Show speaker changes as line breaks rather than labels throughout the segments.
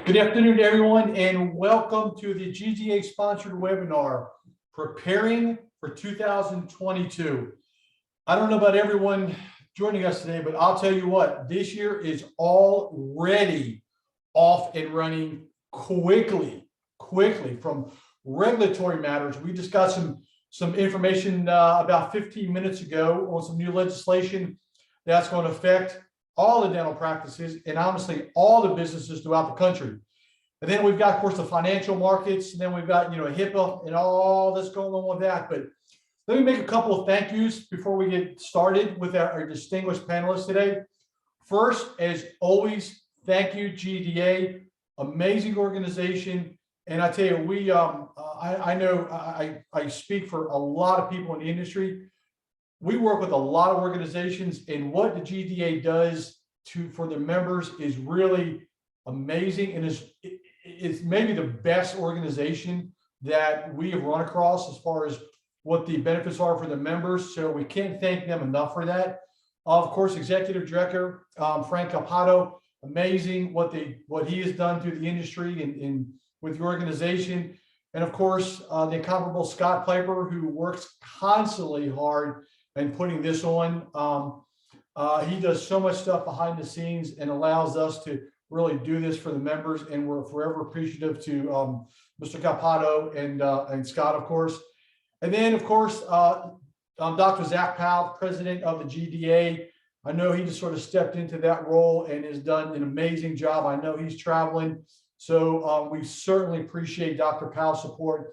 Good afternoon, everyone, and welcome to the GDA sponsored webinar, Preparing for 2022. I don't know about everyone joining us today, but I'll tell you what, this year is already off and running quickly from regulatory matters. We just got some information about 15 minutes ago on some new legislation that's going to affect all the dental practices and honestly all the businesses throughout the country. And then we've got, of course, the financial markets, and then we've got, HIPAA and all that's going on with that. But let me make a couple of thank yous before we get started with our distinguished panelists today. First, as always, thank you, GDA, amazing organization. And I tell you, I know I speak for a lot of people in the industry. We work with a lot of organizations, and what the GDA does for their members is really amazing, and it's maybe the best organization that we have run across as far as what the benefits are for the members. So we can't thank them enough for that. Of course, Executive Director Frank Cappato, amazing what he has done through the industry and with the organization. And of course, the incomparable Scott Piper, who works constantly hard and putting this on. He does so much stuff behind the scenes and allows us to really do this for the members, and we're forever appreciative to Mr. Cappato and Scott, of course. And then, of course, Dr. Zach Powell, president of the GDA. I know he just sort of stepped into that role and has done an amazing job. I know he's traveling, so we certainly appreciate Dr. Powell's support,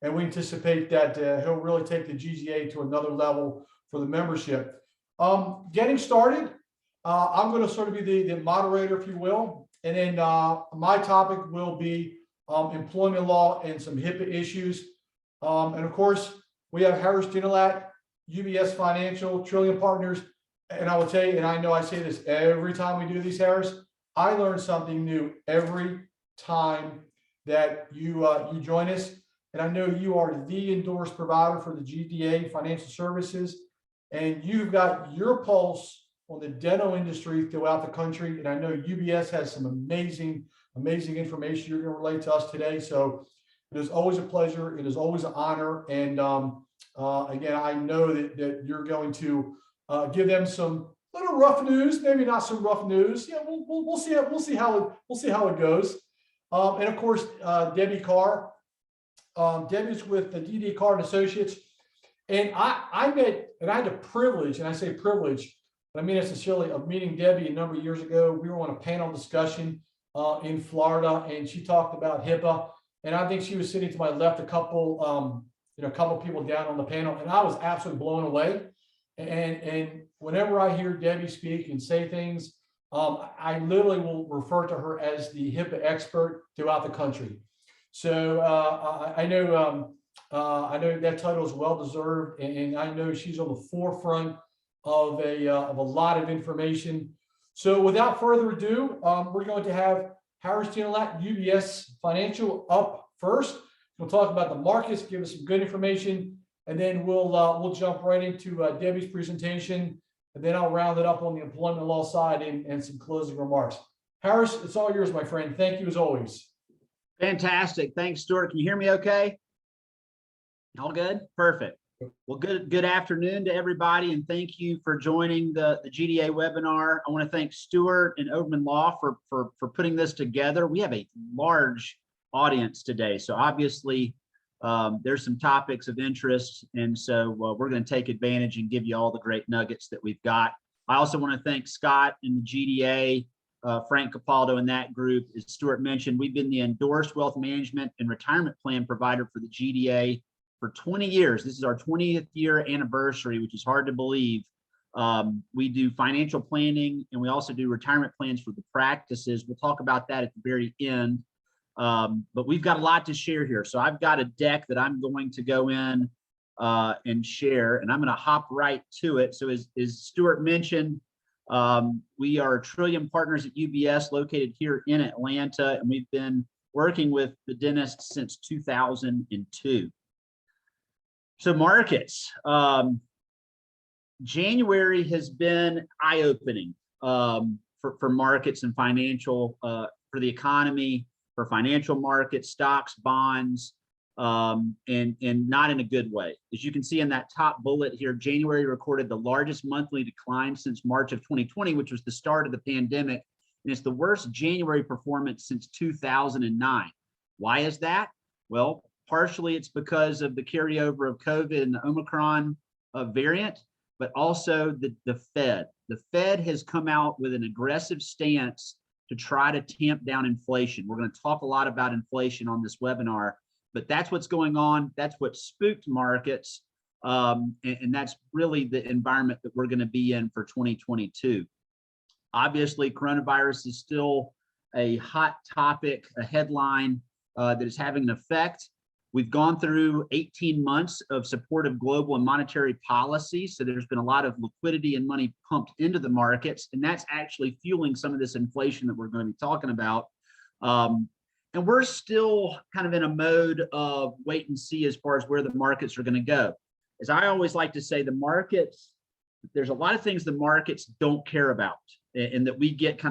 and we anticipate that he'll really take the GDA to another level for the membership. Getting started, I'm going to sort of be the moderator, if you will, and then my topic will be employment law and some HIPAA issues. And of course, we have Harris Dinalat, UBS Financial, Trillium Partners, and I will tell you, and I know I say this every time we do these, Harris, I learn something new every time that you join us. And I know you are the endorsed provider for the GDA Financial Services, and you've got your pulse on the dental industry throughout the country. And I know UBS has some amazing information you're going to relate to us today. So it is always a pleasure. It is always an honor. And again, I know that you're going to give them some little rough news, maybe not some rough news. Yeah, we'll see how it goes. And of course, Debbie Carr. Debbie's with the DD Carr and Associates. And I met, and I had the privilege, and I say privilege, but I mean it sincerely, of meeting Debbie a number of years ago. We were on a panel discussion in Florida, and she talked about HIPAA. And I think she was sitting to my left, a couple people down on the panel, and I was absolutely blown away. And whenever I hear Debbie speak and say things, I literally will refer to her as the HIPAA expert throughout the country. So I know that title is well deserved, and I know she's on the forefront of a lot of information. So without further ado, we're going to have Harris Dinalat, UBS Financial, up first. We'll talk about the markets, give us some good information, and then we'll jump right into Debbie's presentation, and then I'll round it up on the employment law side and some closing remarks. Harris, it's all yours, my friend. Thank you as always.
Fantastic. Thanks, Stuart. Can you hear me okay? All good? Perfect. Well, good afternoon to everybody, and thank you for joining the GDA webinar. I want to thank Stuart and Oberman Law for putting this together. We have a large audience today, so obviously there's some topics of interest, and so we're going to take advantage and give you all the great nuggets that we've got. I also want to thank Scott and the GDA, Frank Capaldo and that group. As Stuart mentioned, we've been the endorsed wealth management and retirement plan provider for the GDA for 20 years. This is our 20th year anniversary, which is hard to believe. We do financial planning, and we also do retirement plans for the practices. We'll talk about that at the very end. But we've got a lot to share here. So I've got a deck that I'm going to go in and share, and I'm going to hop right to it. So as Stuart mentioned, we are Trillium Partners at UBS, located here in Atlanta, and we've been working with the dentists since 2002. So markets, January has been eye-opening for markets and financial, for the economy. for financial markets, stocks, bonds, and not in a good way. As you can see in that top bullet here, January recorded the largest monthly decline since March of 2020, which was the start of the pandemic. And it's the worst January performance since 2009. Why is that? Well, partially it's because of the carryover of COVID and the Omicron variant, but also the Fed. The Fed has come out with an aggressive stance to try to tamp down inflation. We're going to talk a lot about inflation on this webinar, but that's what's going on. That's what spooked markets. And that's really the environment that we're going to be in for 2022. Obviously, coronavirus is still a hot topic, a headline that is having an effect. We've gone through 18 months of supportive global and monetary policy. So there's been a lot of liquidity and money pumped into the markets, and that's actually fueling some of this inflation that we're going to be talking about. And we're still kind of in a mode of wait and see as far as where the markets are going to go. As I always like to say, the markets, there's a lot of things the markets don't care about, and that we get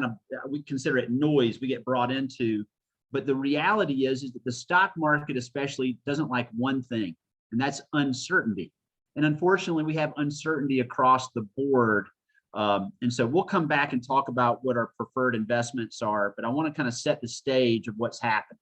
we consider it noise we get brought into. But the reality is that the stock market especially doesn't like one thing, and that's uncertainty. And unfortunately, we have uncertainty across the board. And so we'll come back and talk about what our preferred investments are, but I want to kind of set the stage of what's happened.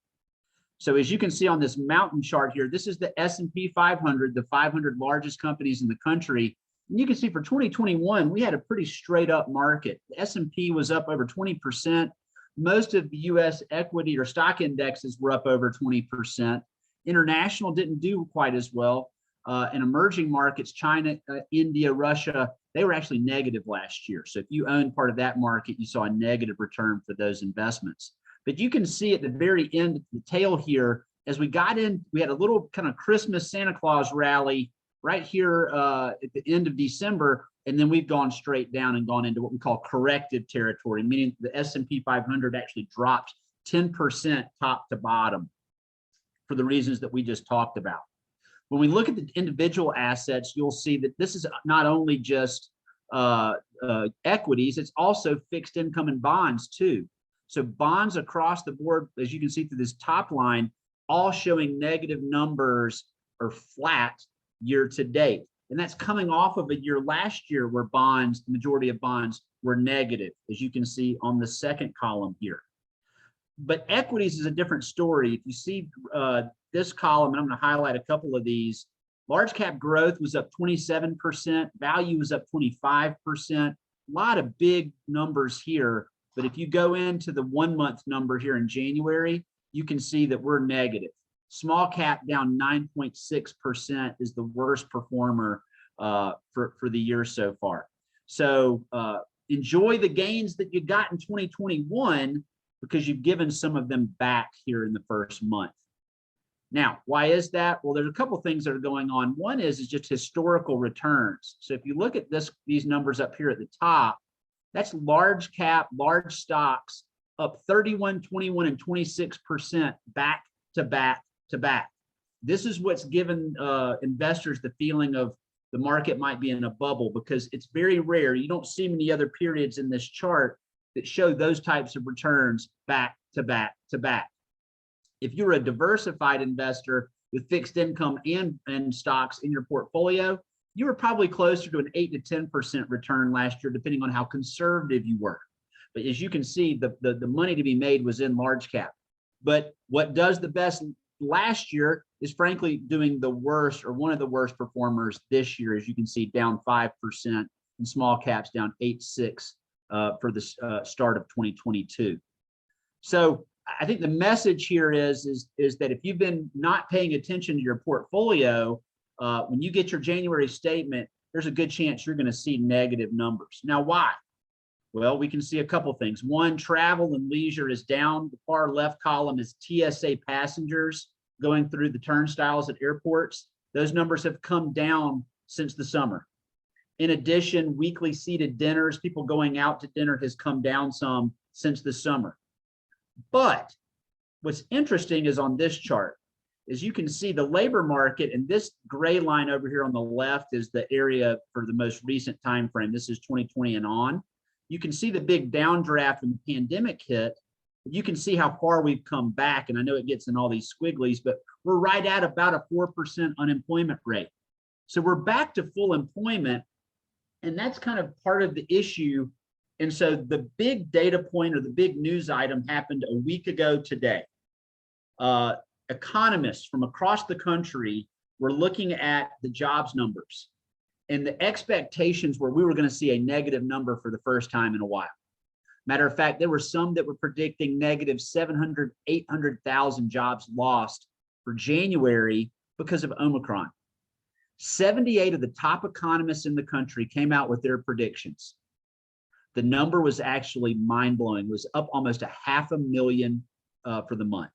So as you can see on this mountain chart here, this is the S&P 500, the 500 largest companies in the country. And you can see for 2021, we had a pretty straight up market. The S&P was up over 20%. Most of the US equity or stock indexes were up over 20%. International didn't do quite as well. And emerging markets, China, India, Russia, they were actually negative last year. So if you owned part of that market, you saw a negative return for those investments. But you can see at the very end, the tail here, as we got in, we had a little kind of Christmas Santa Claus rally right here at the end of December. And then we've gone straight down and gone into what we call corrective territory, meaning the S&P 500 actually dropped 10% top to bottom for the reasons that we just talked about. When we look at the individual assets, you'll see that this is not only just equities, it's also fixed income and bonds too. So bonds across the board, as you can see through this top line, all showing negative numbers or flat year to date. And that's coming off of a year last year where bonds, the majority of bonds were negative, as you can see on the second column here. But equities is a different story. If you see this column, and I'm going to highlight a couple of these, large cap growth was up 27%, value was up 25%, a lot of big numbers here. But if you go into the 1 month number here in January, you can see that we're negative. Small cap down 9.6% is the worst performer for the year so far. So enjoy the gains that you got in 2021 because you've given some of them back here in the first month. Now, why is that? Well, there's a couple of things that are going on. One is just historical returns. So if you look at these numbers up here at the top, that's large cap, large stocks up 31, 21, and 26% back to back to back. This is what's given investors the feeling of the market might be in a bubble, because it's very rare. You don't see many other periods in this chart that show those types of returns back to back to back. If you're a diversified investor with fixed income and stocks in your portfolio, you were probably closer to an 8 to 10% return last year, depending on how conservative you were. But as you can see, the money to be made was in large cap. But what does the best last year is frankly doing the worst, or one of the worst performers this year, as you can see, down 5%, and small caps down 8.6% for the start of 2022. So I think the message here is that if you've been not paying attention to your portfolio, when you get your January statement, there's a good chance you're going to see negative numbers. Now, why? Well, we can see a couple things. One, travel and leisure is down. The far left column is TSA passengers going through the turnstiles at airports. Those numbers have come down since the summer. In addition, weekly seated dinners, people going out to dinner, has come down some since the summer. But what's interesting is on this chart, as you can see, the labor market, and this gray line over here on the left is the area for the most recent time frame. This is 2020 and on. You can see the big downdraft when the pandemic hit, You can see how far we've come back. And I know it gets in all these squigglies, but we're right at about a 4% unemployment rate. So we're back to full employment. And that's kind of part of the issue. And so the big data point or the big news item happened a week ago today. Economists from across the country were looking at the jobs numbers. And the expectations were we were going to see a negative number for the first time in a while. Matter of fact, there were some that were predicting negative 700, 800,000 jobs lost for January because of Omicron. 78 of the top economists in the country came out with their predictions. The number was actually mind-blowing. It was up almost 500,000 for the month.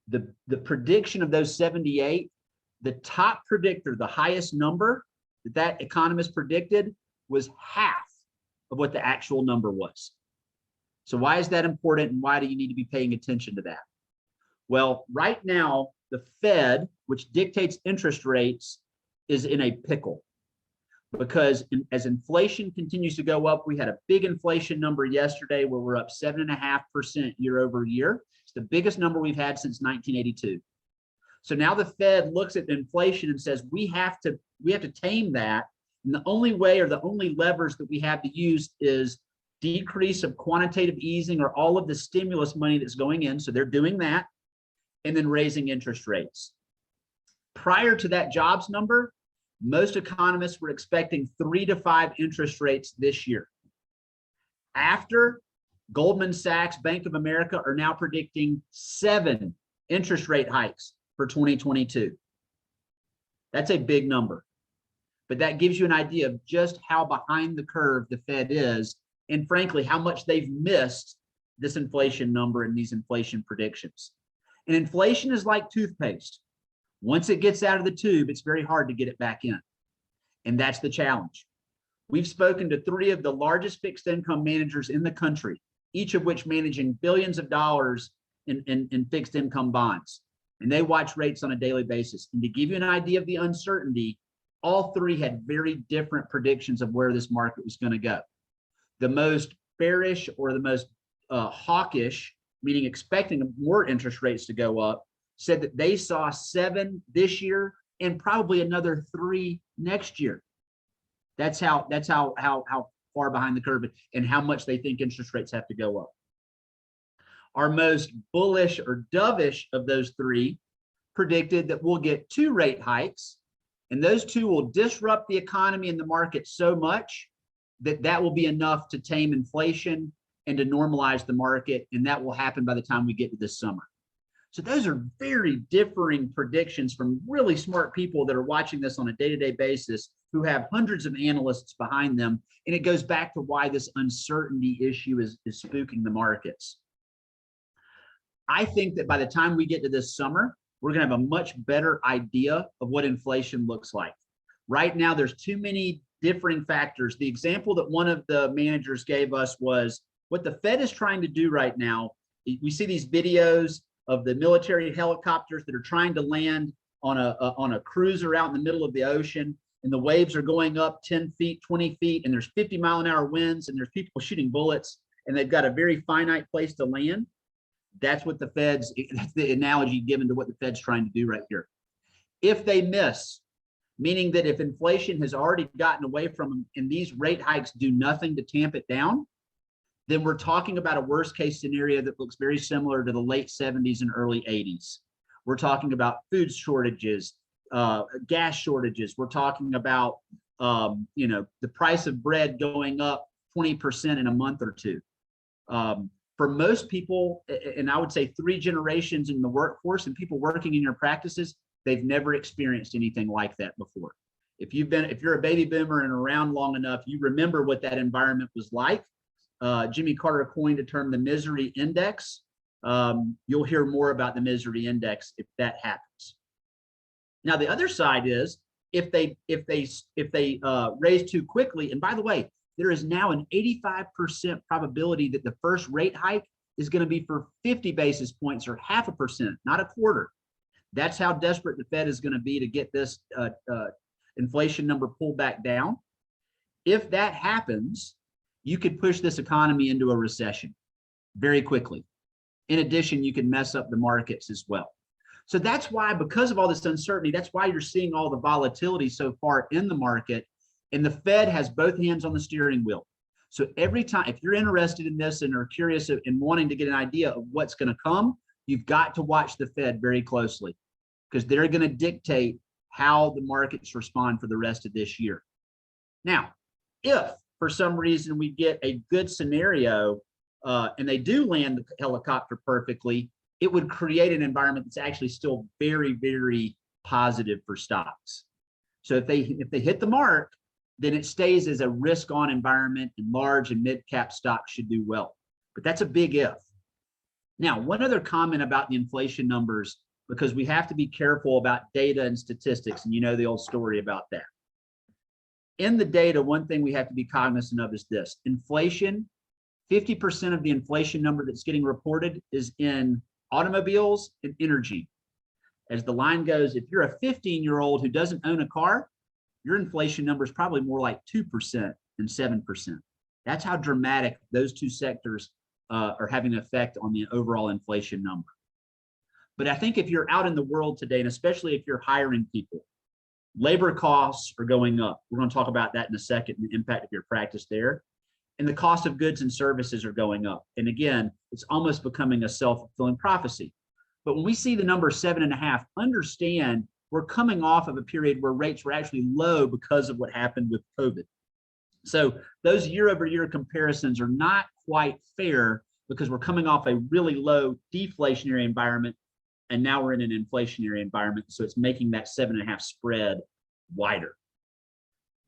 The prediction of those 78, the top predictor, the highest number that economist predicted was half of what the actual number was. So why is that important, and why do you need to be paying attention to that? Well, right now, the Fed, which dictates interest rates, is in a pickle because as inflation continues to go up, we had a big inflation number yesterday where we're up 7.5% year over year. It's the biggest number we've had since 1982. So now the Fed looks at inflation and says, we have to tame that. And the only way, or the only levers that we have to use, is decrease of quantitative easing or all of the stimulus money that's going in. So they're doing that, and then raising interest rates. Prior to that jobs number, most economists were expecting 3 to 5 interest rates this year. After, Goldman Sachs, Bank of America are now predicting 7 interest rate hikes for 2022. That's a big number. But that gives you an idea of just how behind the curve the Fed is, and frankly, how much they've missed this inflation number and these inflation predictions. And inflation is like toothpaste. Once it gets out of the tube, it's very hard to get it back in. And that's the challenge. We've spoken to 3 of the largest fixed income managers in the country, each of which managing billions of dollars in fixed income bonds. And they watch rates on a daily basis. And to give you an idea of the uncertainty, all 3 had very different predictions of where this market was going to go. The most bearish, or the most hawkish, meaning expecting more interest rates to go up, said that they saw 7 this year and probably another 3 next year. That's how far behind the curve and how much they think interest rates have to go up. Our most bullish or dovish of those 3 predicted that we'll get 2 rate hikes, and those 2 will disrupt the economy and the market so much that that will be enough to tame inflation and to normalize the market, and that will happen by the time we get to this summer. So those are very differing predictions from really smart people that are watching this on a day-to-day basis, who have hundreds of analysts behind them. And it goes back to why this uncertainty issue is spooking the markets. I think that by the time we get to this summer, we're going to have a much better idea of what inflation looks like. Right now, there's too many differing factors. The example that one of the managers gave us was what the Fed is trying to do right now. We see these videos of the military helicopters that are trying to land on a cruiser out in the middle of the ocean, and the waves are going up 10 feet, 20 feet, and there's 50-mile-an-hour winds, and there's people shooting bullets, and they've got a very finite place to land. That's what that's the analogy given to what the Fed's trying to do right here. If they miss, meaning that if inflation has already gotten away from them and these rate hikes do nothing to tamp it down, then we're talking about a worst case scenario that looks very similar to the late 70s and early 80s. We're talking about food shortages, gas shortages. We're talking about, the price of bread going up 20% in a month or 2. For most people, and I would say 3 generations in the workforce and people working in your practices, they've never experienced anything like that before. If you're a baby boomer and around long enough, you remember what that environment was like. Jimmy Carter coined the term the misery index. You'll hear more about the misery index if that happens. Now, the other side is if they raise too quickly, and by the way, there is now an 85% probability that the first rate hike is going to be for 50 basis points or 0.5%, not a quarter. That's how desperate the Fed is going to be to get this inflation number pulled back down. If that happens, you could push this economy into a recession very quickly. In addition, you can mess up the markets as well. So that's why, because of all this uncertainty, that's why you're seeing all the volatility so far in the market. And the Fed has both hands on the steering wheel. So every time, if you're interested in this and are curious and wanting to get an idea of what's going to come, you've got to watch the Fed very closely, because they're going to dictate how the markets respond for the rest of this year. Now, if for some reason we get a good scenario and they do land the helicopter perfectly, it would create an environment that's actually still very, very positive for stocks. So if they hit the mark, then it stays as a risk-on environment, and large and mid-cap stocks should do well. But that's a big if. Now, one other comment about the inflation numbers, because we have to be careful about data and statistics, and you know the old story about that. In the data, one thing we have to be cognizant of is this: inflation, 50% of the inflation number that's getting reported is in automobiles and energy. As the line goes, if you're a 15-year-old who doesn't own a car, your inflation number is probably more like 2% than 7%. That's how dramatic those two sectors are having an effect on the overall inflation number. But I think if you're out in the world today, and especially if you're hiring people, labor costs are going up. We're going to talk about that in a second, and the impact of your practice there. And the cost of goods and services are going up. And again, it's almost becoming a self-fulfilling prophecy. But when we see the number 7.5, understand we're coming off of a period where rates were actually low because of what happened with COVID. So those year-over-year comparisons are not quite fair, because we're coming off a really low deflationary environment, and now we're in an inflationary environment. So it's making that 7.5 spread wider.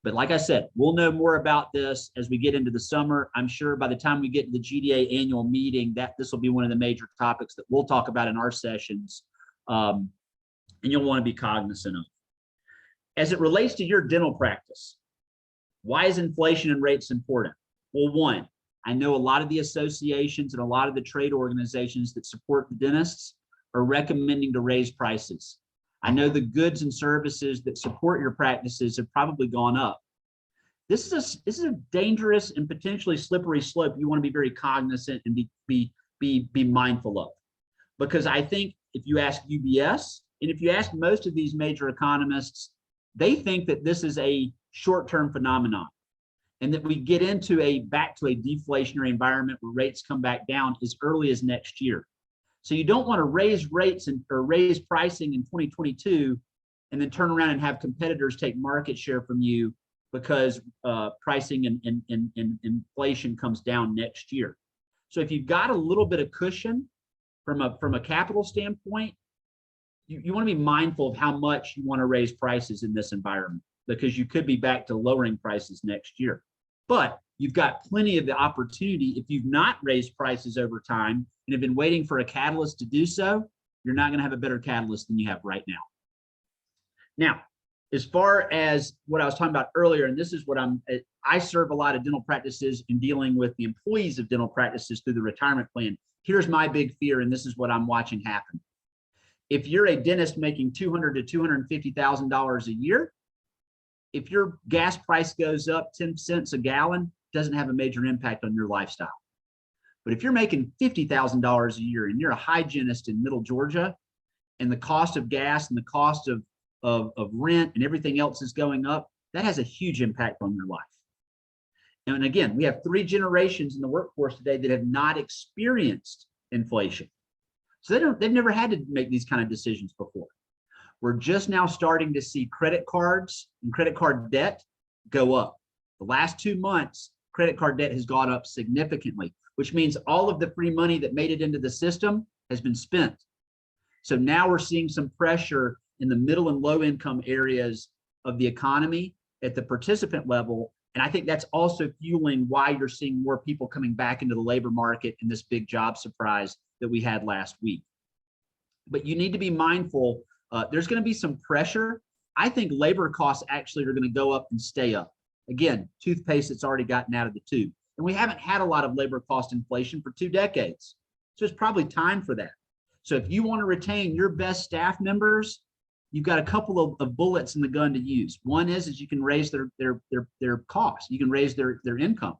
But like I said, we'll know more about this as we get into the summer. I'm sure by the time we get to the GDA annual meeting, that this will be one of the major topics that we'll talk about in our sessions, and you'll want to be cognizant of. As it relates to your dental practice, why is inflation and rates important? Well, one, I know a lot of the associations and a lot of the trade organizations that support the dentists are recommending to raise prices. I know the goods and services that support your practices have probably gone up. This is a dangerous and potentially slippery slope you want to be very cognizant and be mindful of. Because I think if you ask UBS, and if you ask most of these major economists, they think that this is a short-term phenomenon, and that we get into back to a deflationary environment where rates come back down as early as next year. So you don't want to raise rates or raise pricing in 2022 and then turn around and have competitors take market share from you because pricing and inflation comes down next year. So if you've got a little bit of cushion from a capital standpoint, you want to be mindful of how much you want to raise prices in this environment, because you could be back to lowering prices next year. But you've got plenty of the opportunity. If you've not raised prices over time and have been waiting for a catalyst to do so, you're not going to have a better catalyst than you have right now. Now, as far as what I was talking about earlier, and this is what I serve a lot of dental practices in dealing with the employees of dental practices through the retirement plan. Here's my big fear, and this is what I'm watching happen. If you're a dentist making $200,000 to $250,000 a year, if your gas price goes up 10 cents a gallon, doesn't have a major impact on your lifestyle. But if you're making $50,000 a year and you're a hygienist in Middle Georgia, and the cost of gas and the cost of rent and everything else is going up, that has a huge impact on your life. And again, we have 3 generations in the workforce today that have not experienced inflation. So they've never had to make these kind of decisions before. We're just now starting to see credit cards and credit card debt go up. The last 2 months, credit card debt has gone up significantly, which means all of the free money that made it into the system has been spent. So now we're seeing some pressure in the middle and low income areas of the economy at the participant level. And I think that's also fueling why you're seeing more people coming back into the labor market in this big job surprise that we had last week. But you need to be mindful. There's going to be some pressure. I think labor costs actually are going to go up and stay up. Again, toothpaste that's already gotten out of the tube. And we haven't had a lot of labor cost inflation for 2 decades. So it's probably time for that. So if you want to retain your best staff members, you've got a couple of bullets in the gun to use. One is you can raise their costs. You can raise their income.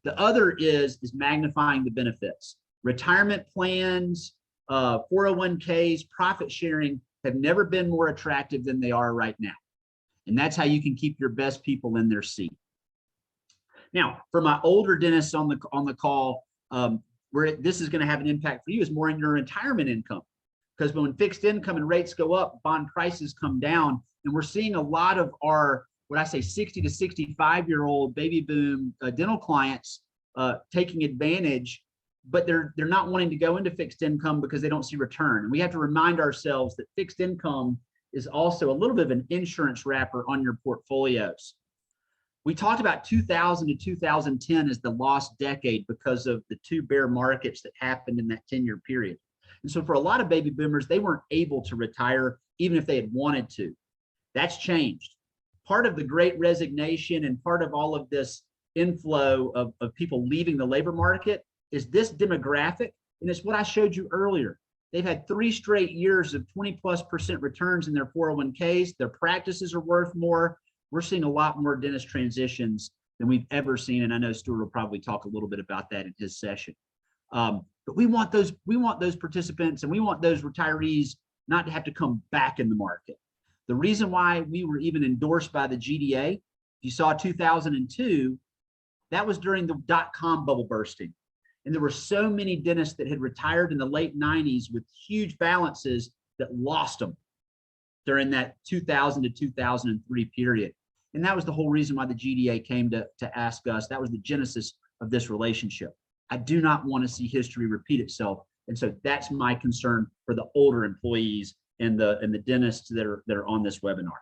The other is magnifying the benefits. Retirement plans, 401ks, profit sharing have never been more attractive than they are right now. And that's how you can keep your best people in their seat. Now, for my older dentists on the call, where this is going to have an impact for you is more in your retirement income. Because when fixed income and rates go up, bond prices come down. And we're seeing a lot of our, what I say, 60 to 65-year-old baby boom dental clients taking advantage, but they're not wanting to go into fixed income because they don't see return. And we have to remind ourselves that fixed income is also a little bit of an insurance wrapper on your portfolios. We talked about 2000 to 2010 as the lost decade because of the two bear markets that happened in that 10-year period. And so for a lot of baby boomers, they weren't able to retire even if they had wanted to. That's changed. Part of the great resignation and part of all of this inflow of people leaving the labor market is this demographic. And it's what I showed you earlier. They've had 3 straight years of 20+% returns in their 401ks. Their practices are worth more. We're seeing a lot more dentist transitions than we've ever seen. And I know Stuart will probably talk a little bit about that in his session. But we want those participants and we want those retirees not to have to come back in the market. The reason why we were even endorsed by the GDA, if you saw 2002, that was during the dot-com bubble bursting. And there were so many dentists that had retired in the late 90s with huge balances that lost them during that 2000 to 2003 period. And that was the whole reason why the GDA came to ask us. That was the genesis of this relationship. I do not want to see history repeat itself. And so that's my concern for the older employees and the dentists that are on this webinar.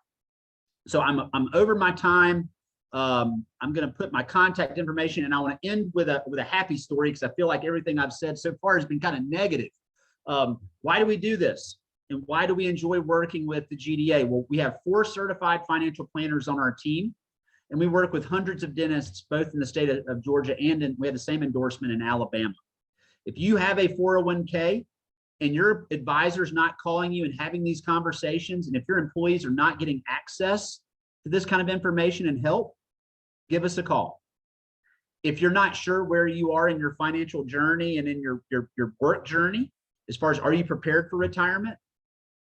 So I'm over my time. I'm going to put my contact information, and I want to end with a happy story because I feel like everything I've said so far has been kind of negative. Why do we do this? And why do we enjoy working with the GDA? Well, we have 4 certified financial planners on our team, and we work with hundreds of dentists, both in the state of Georgia and we have the same endorsement in Alabama. If you have a 401k and your advisor's not calling you and having these conversations, and if your employees are not getting access to this kind of information and help, give us a call. If you're not sure where you are in your financial journey and in your work journey, as far as are you prepared for retirement,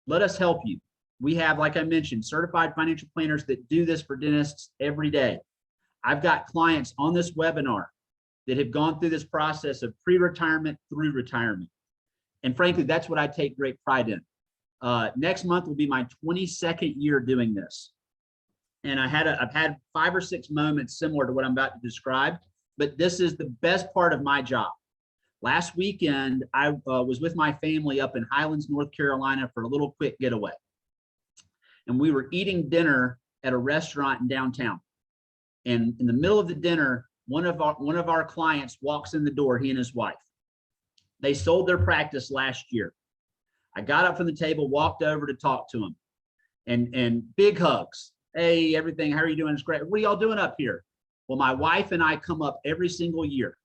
let us help you. We have, like I mentioned, certified financial planners that do this for dentists every day. I've got clients on this webinar that have gone through this process of pre-retirement through retirement. And frankly, that's what I take great pride in. Next month will be my 22nd year doing this. And I've had 5 or 6 moments similar to what I'm about to describe, but this is the best part of my job. Last weekend, I was with my family up in Highlands, North Carolina for a little quick getaway. And we were eating dinner at a restaurant in downtown. And in the middle of the dinner, one of our clients walks in the door, he and his wife. They sold their practice last year. I got up from the table, walked over to talk to him, and big hugs. Hey, everything, how are you doing? It's great. What are y'all doing up here? Well, my wife and I come up every single year.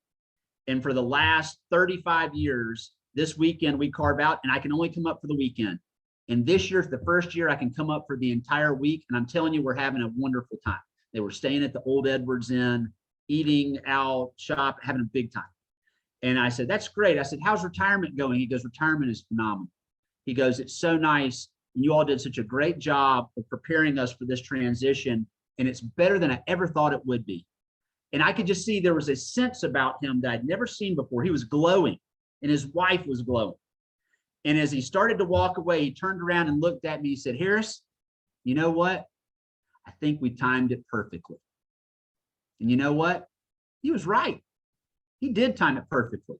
And for the last 35 years, this weekend we carve out, and I can only come up for the weekend. And this year's the first year I can come up for the entire week. And I'm telling you, we're having a wonderful time. They were staying at the Old Edwards Inn, eating out, shop, having a big time. And I said, that's great. I said, how's retirement going? He goes, retirement is phenomenal. He goes, it's so nice. And you all did such a great job of preparing us for this transition. And it's better than I ever thought it would be. And I could just see there was a sense about him that I'd never seen before. He was glowing and his wife was glowing. And as he started to walk away, he turned around and looked at me. He said, Harris, you know what? I think we timed it perfectly. And you know what? He was right. He did time it perfectly.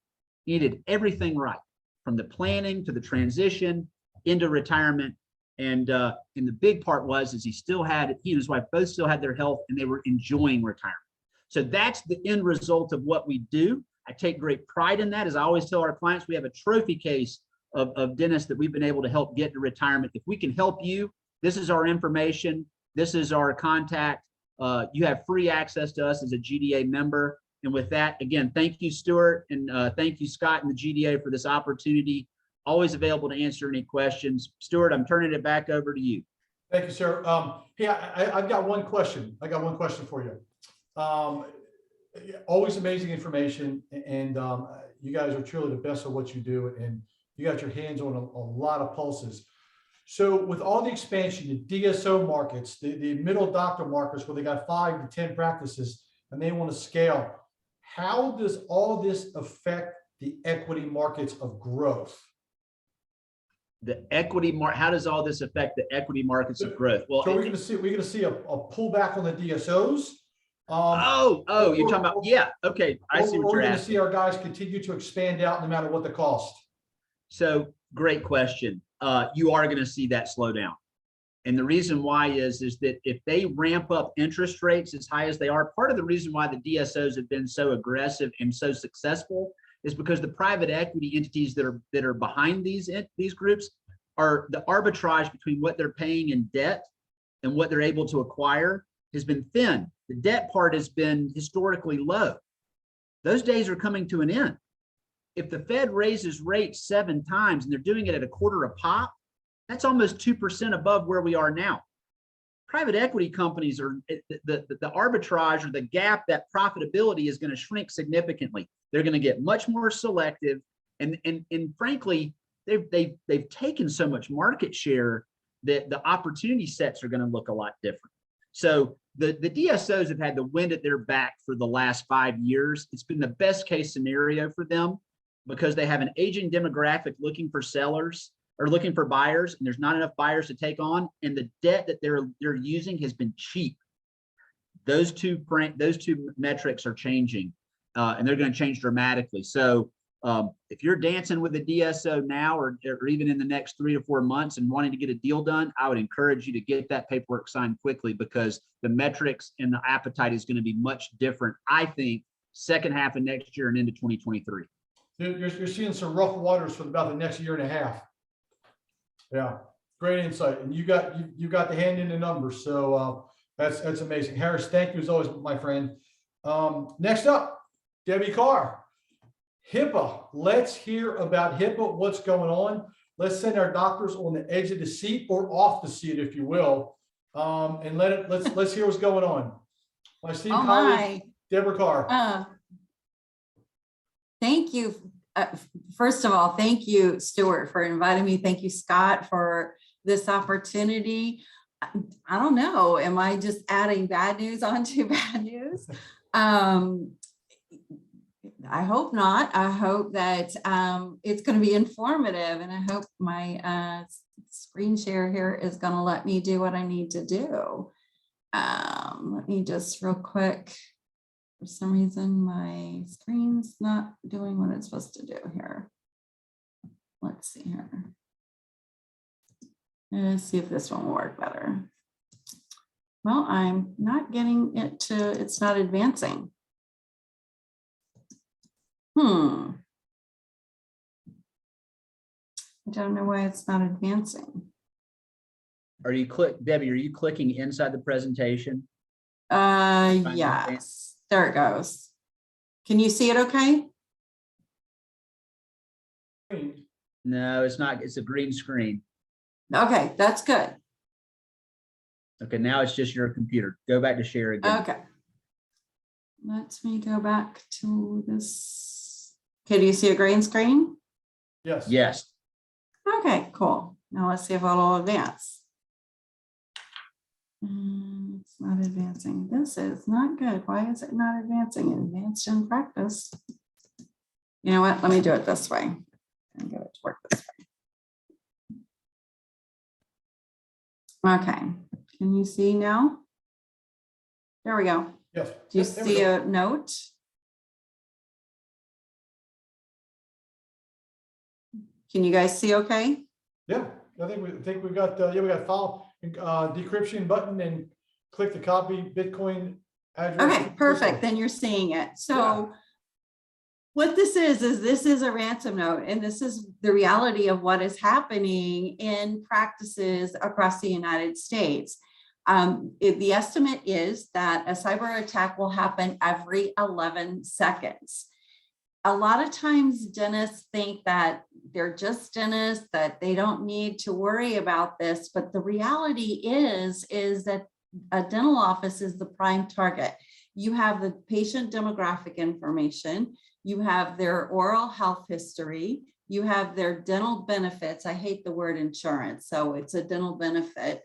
He did everything right, from the planning to the transition into retirement. And the big part was he and his wife both still had their health and they were enjoying retirement. So that's the end result of what we do. I take great pride in that. As I always tell our clients, we have a trophy case of dentists that we've been able to help get to retirement. If we can help you, this is our information. This is our contact. You have free access to us as a GDA member. And with that, again, thank you, Stuart, and thank you, Scott, and the GDA for this opportunity. Always available to answer any questions. Stuart, I'm turning it back over to you.
Thank you, sir. Hey, I've got one question. I got one question for you. Always amazing information. And, you guys are truly the best of what you do, and you got your hands on a lot of pulses. So with all the expansion, the DSO markets, the middle doctor markets where they got 5 to 10 practices and they want to scale, how does all this affect the equity markets of growth?
The equity market, how does all this affect the equity markets of growth? Well,
So we're going to see a pullback on the DSOs.
You're talking about, yeah, okay, I see what
We're
you're
going to
asking.
see our guys continue to expand out no matter what the cost.
So great question. You are going to see that slow down. And the reason why is that if they ramp up interest rates as high as they are, part of the reason why the DSOs have been so aggressive and so successful is because the private equity entities that are behind these groups are the arbitrage between what they're paying in debt and what they're able to acquire has been thin. The debt part has been historically low. Those days are coming to an end. If the Fed raises rates 7 times and they're doing it at a quarter a pop, that's almost 2% above where we are now. Private equity companies are the arbitrage or the gap, that profitability is going to shrink significantly. They're going to get much more selective, and frankly, they've taken so much market share that the opportunity sets are going to look a lot different. So the DSOs have had the wind at their back for the last 5 years. It's been the best case scenario for them because they have an aging demographic looking for sellers or looking for buyers, and there's not enough buyers to take on, and the debt that they're using has been cheap. Those two metrics are changing, and they're going to change dramatically. So if you're dancing with a DSO now or even in the next 3 to 4 months and wanting to get a deal done, I would encourage you to get that paperwork signed quickly because the metrics and the appetite is going to be much different, I think, second half of next year and into 2023.
You're seeing some rough waters for about the next year and a half. Yeah, great insight. And you got the hand in the numbers. So that's amazing. Harris, thank you as always, my friend. Next up, Debbie Carr. HIPAA. Let's hear about HIPAA, what's going on. Let's send our doctors on the edge of the seat or off the seat, if you will. And let's hear what's going on. My esteemed colleague, Deborah Carr.
Thank you. First of all, thank you, Stuart, for inviting me. Thank you, Scott, for this opportunity. I don't know, am I just adding bad news onto bad news? I hope not. I hope that it's going to be informative, and I hope my screen share here is going to let me do what I need to do. Let me just real quick. For some reason, my screen's not doing what it's supposed to do here. Let's see here. Let's see if this one will work better. Well, I'm not getting it to, it's not advancing. I don't know why it's not advancing.
Debbie, are you clicking inside the presentation?
Yes. There it goes. Can you see it okay?
No, it's not. It's a green screen.
Okay, that's good.
Okay, now it's just your computer. Go back to share again.
Okay. Let me go back to this. Okay, do you see a green screen?
Yes.
Yes.
Okay, cool. Now let's see if it'll advance. It's not advancing. This is not good. Why is it not advancing? Advanced in practice. You know what? Let me do it this way and get it to work this way. Okay. Can you see now? There we go.
Yes.
Do you see a note? Can you guys see okay?
Yeah, I think we've got we got file decryption button and click the copy Bitcoin address.
Okay, perfect. Then you're seeing it. So
Yeah.
What this is a ransom note, and this is the reality of what is happening in practices across the United States. The estimate is that a cyber attack will happen every 11 seconds. A lot of times dentists think that they're just dentists, that they don't need to worry about this, but the reality is that a dental office is the prime target. You have the patient demographic information, you have their oral health history, you have their dental benefits. I hate the word insurance, so it's a dental benefit.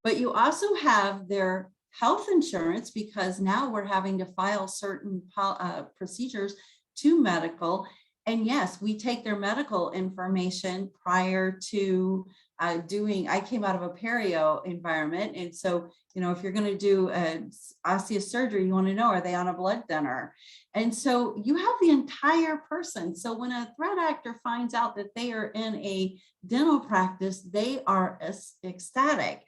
But you also have their health insurance, because now we're having to file certain procedures to medical. And yes, we take their medical information prior to I came out of a perio environment. And so, if you're going to do an osseous surgery, you want to know, are they on a blood thinner? And so you have the entire person. So when a threat actor finds out that they are in a dental practice, they are ecstatic.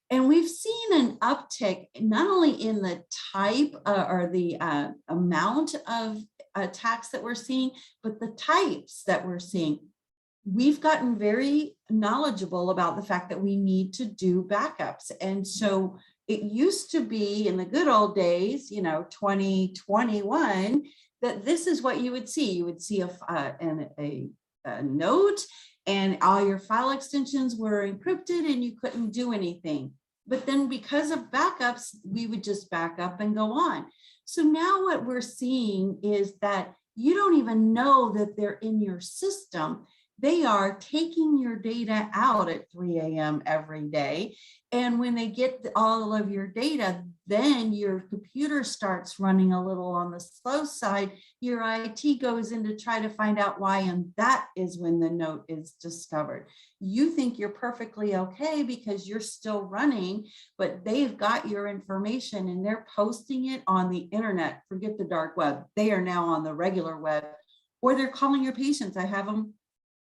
And we've seen an uptick, not only in the type or the amount of attacks that we're seeing, but the types that we're seeing. We've gotten very knowledgeable about the fact that we need to do backups. And so it used to be in the good old days, 2021, that this is what you would see. You would see a note, and all your file extensions were encrypted and you couldn't do anything. But then because of backups, we would just back up and go on. So now what we're seeing is that you don't even know that they're in your system. They are taking your data out at 3 a.m. every day. And when they get all of your data, then your computer starts running a little on the slow side. Your IT goes in to try to find out why, and that is when the note is discovered. You think you're perfectly okay because you're still running, but they've got your information and they're posting it on the internet. Forget the dark web. They are now on the regular web, or they're calling your patients. I have them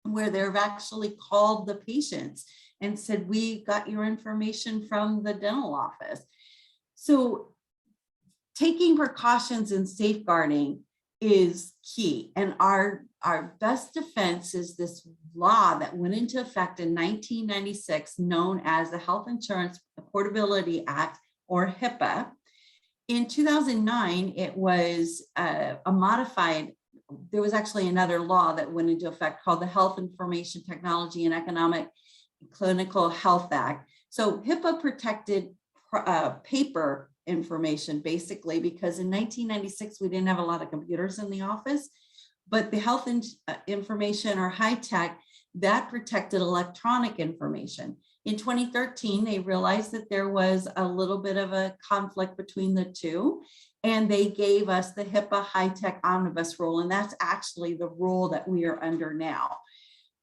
where they've actually called the patients and said, we got your information from the dental office. So taking precautions and safeguarding is key. And our best defense is this law that went into effect in 1996, known as the Health Insurance Portability Act, or HIPAA. In 2009, it was a modified. There was actually another law that went into effect called the Health Information Technology and Economic Clinical Health Act. So HIPAA protected paper information, basically, because in 1996, we didn't have a lot of computers in the office, but the health information, or high tech, that protected electronic information. In 2013, they realized that there was a little bit of a conflict between the two, and they gave us the HIPAA high-tech omnibus rule, and that's actually the rule that we are under now.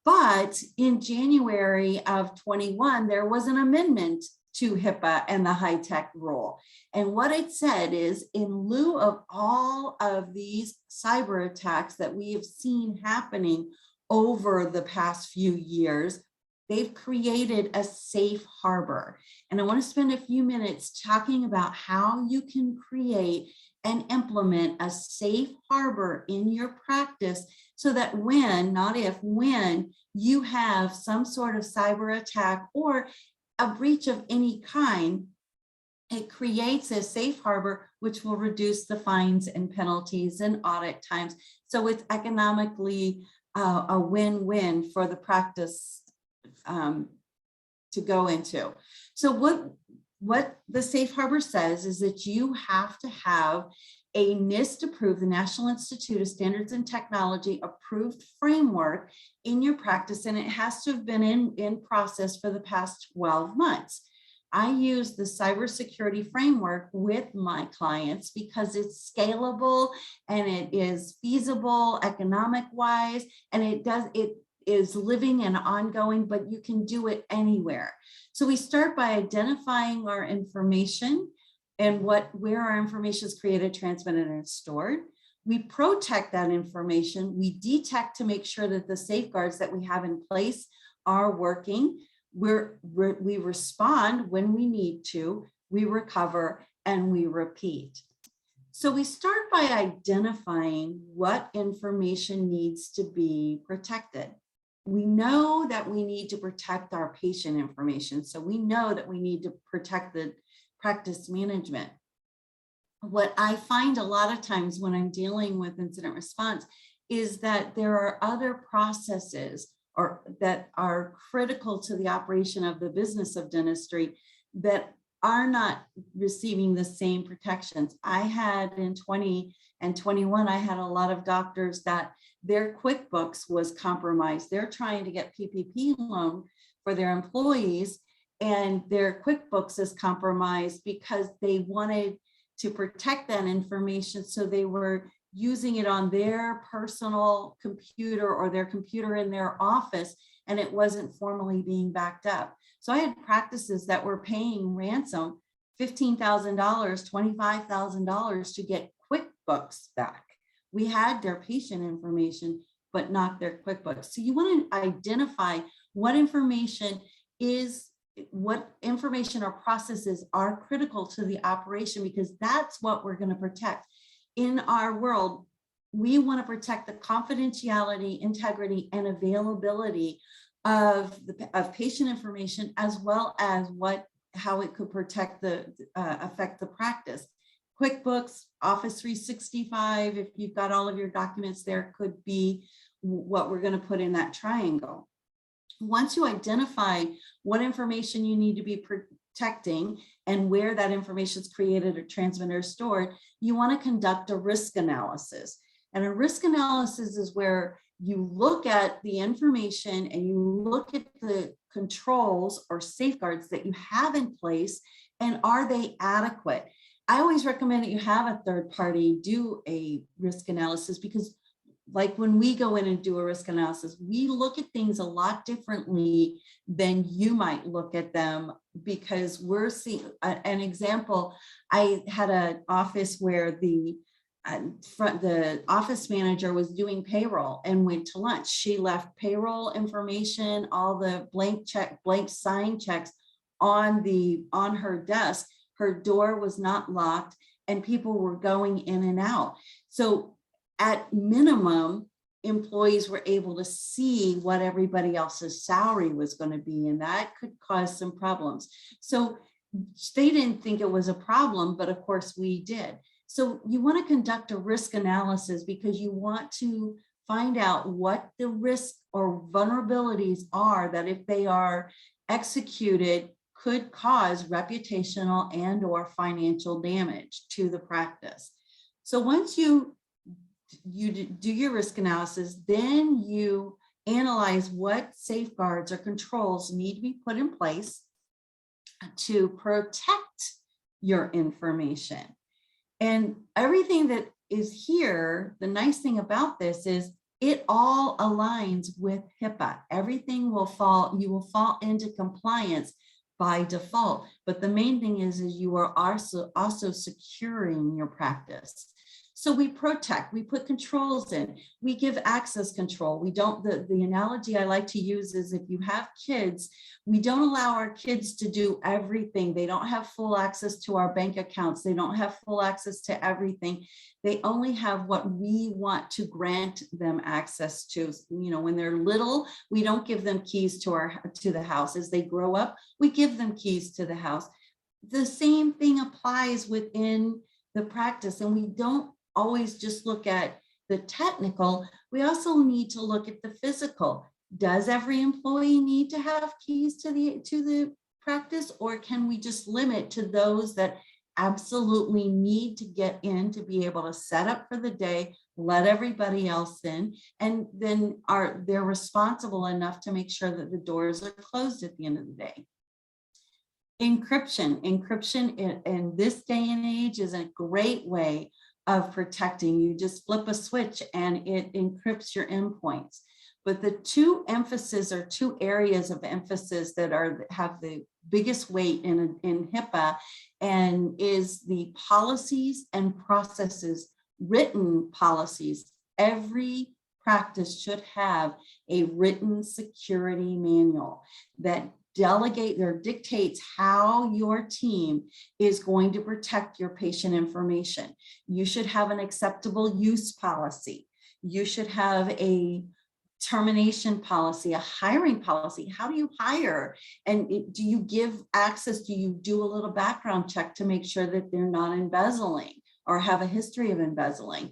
But in January of 21, there was an amendment to HIPAA and the high-tech rule. And what it said is, in lieu of all of these cyber attacks that we have seen happening over the past few years, they've created a safe harbor. And I want to spend a few minutes talking about how you can create and implement a safe harbor in your practice, so that when, not if, when you have some sort of cyber attack or a breach of any kind, it creates a safe harbor, which will reduce the fines and penalties and audit times. So it's economically a win-win for the practice to go into. So what the safe harbor says is that you have to have a NIST approved, the National Institute of Standards and Technology approved framework in your practice, and it has to have been in process for the past 12 months. I use the cybersecurity framework with my clients because it's scalable and it is feasible economic wise, and it is living and ongoing, but you can do it anywhere. So we start by identifying our information and where our information is created, transmitted, and stored. We protect that information. We detect to make sure that the safeguards that we have in place are working. We respond when we need to, we recover, and we repeat. So we start by identifying what information needs to be protected. We know that we need to protect our patient information. So we know that we need to protect the practice management. What I find a lot of times when I'm dealing with incident response is that there are other processes that are critical to the operation of the business of dentistry that are not receiving the same protections. I had in 20 and 21, I had a lot of doctors that their QuickBooks was compromised. They're trying to get PPP loan for their employees, and their QuickBooks is compromised because they wanted to protect that information. So they were using it on their personal computer or their computer in their office, and it wasn't formally being backed up. So I had practices that were paying ransom $15,000, $25,000 to get QuickBooks back. We had their patient information, but not their QuickBooks. So you want to identify what information or processes are critical to the operation, because that's what we're going to protect. In our world, we want to protect the confidentiality, integrity, and availability of patient information, as well as how it could affect the practice. QuickBooks, Office 365, if you've got all of your documents there, could be what we're going to put in that triangle. Once you identify what information you need to be protecting and where that information is created or transmitted or stored, you want to conduct a risk analysis. And a risk analysis is where you look at the information and you look at the controls or safeguards that you have in place, and are they adequate? I always recommend that you have a third party do a risk analysis, because like when we go in and do a risk analysis, we look at things a lot differently than you might look at them, because we're seeing an example. I had an office where the office manager was doing payroll and went to lunch. She left payroll information, all the blank sign checks on her desk. Her door was not locked and people were going in and out. So at minimum, employees were able to see what everybody else's salary was going to be, and that could cause some problems. So they didn't think it was a problem, but of course we did. So you want to conduct a risk analysis, because you want to find out what the risks or vulnerabilities are that, if they are executed, could cause reputational and or financial damage to the practice. So once you do your risk analysis, then you analyze what safeguards or controls need to be put in place to protect your information. And everything that is here, the nice thing about this is it all aligns with HIPAA. Everything will you will fall into compliance by default. But the main thing is you are also securing your practice. So we protect, we put controls in, we give access control. We don't, the analogy I like to use is, if you have kids, we don't allow our kids to do everything. They don't have full access to our bank accounts. They don't have full access to everything. They only have what we want to grant them access to. You know, when they're little, we don't give them keys to the house. As they grow up, we give them keys to the house. The same thing applies within the practice, and we don't always just look at the technical. We also need to look at the physical. Does every employee need to have keys to the practice, or can we just limit to those that absolutely need to get in to be able to set up for the day, let everybody else in, and then they're responsible enough to make sure that the doors are closed at the end of the day? Encryption in this day and age is a great way of protecting. You just flip a switch and it encrypts your endpoints. But the two areas of emphasis that have the biggest weight in HIPAA and is the policies and processes, written policies. Every practice should have a written security manual that dictates how your team is going to protect your patient information. You should have an acceptable use policy. You should have a termination policy, a hiring policy. How do you hire? And do you give access? Do you do a little background check to make sure that they're not embezzling or have a history of embezzling?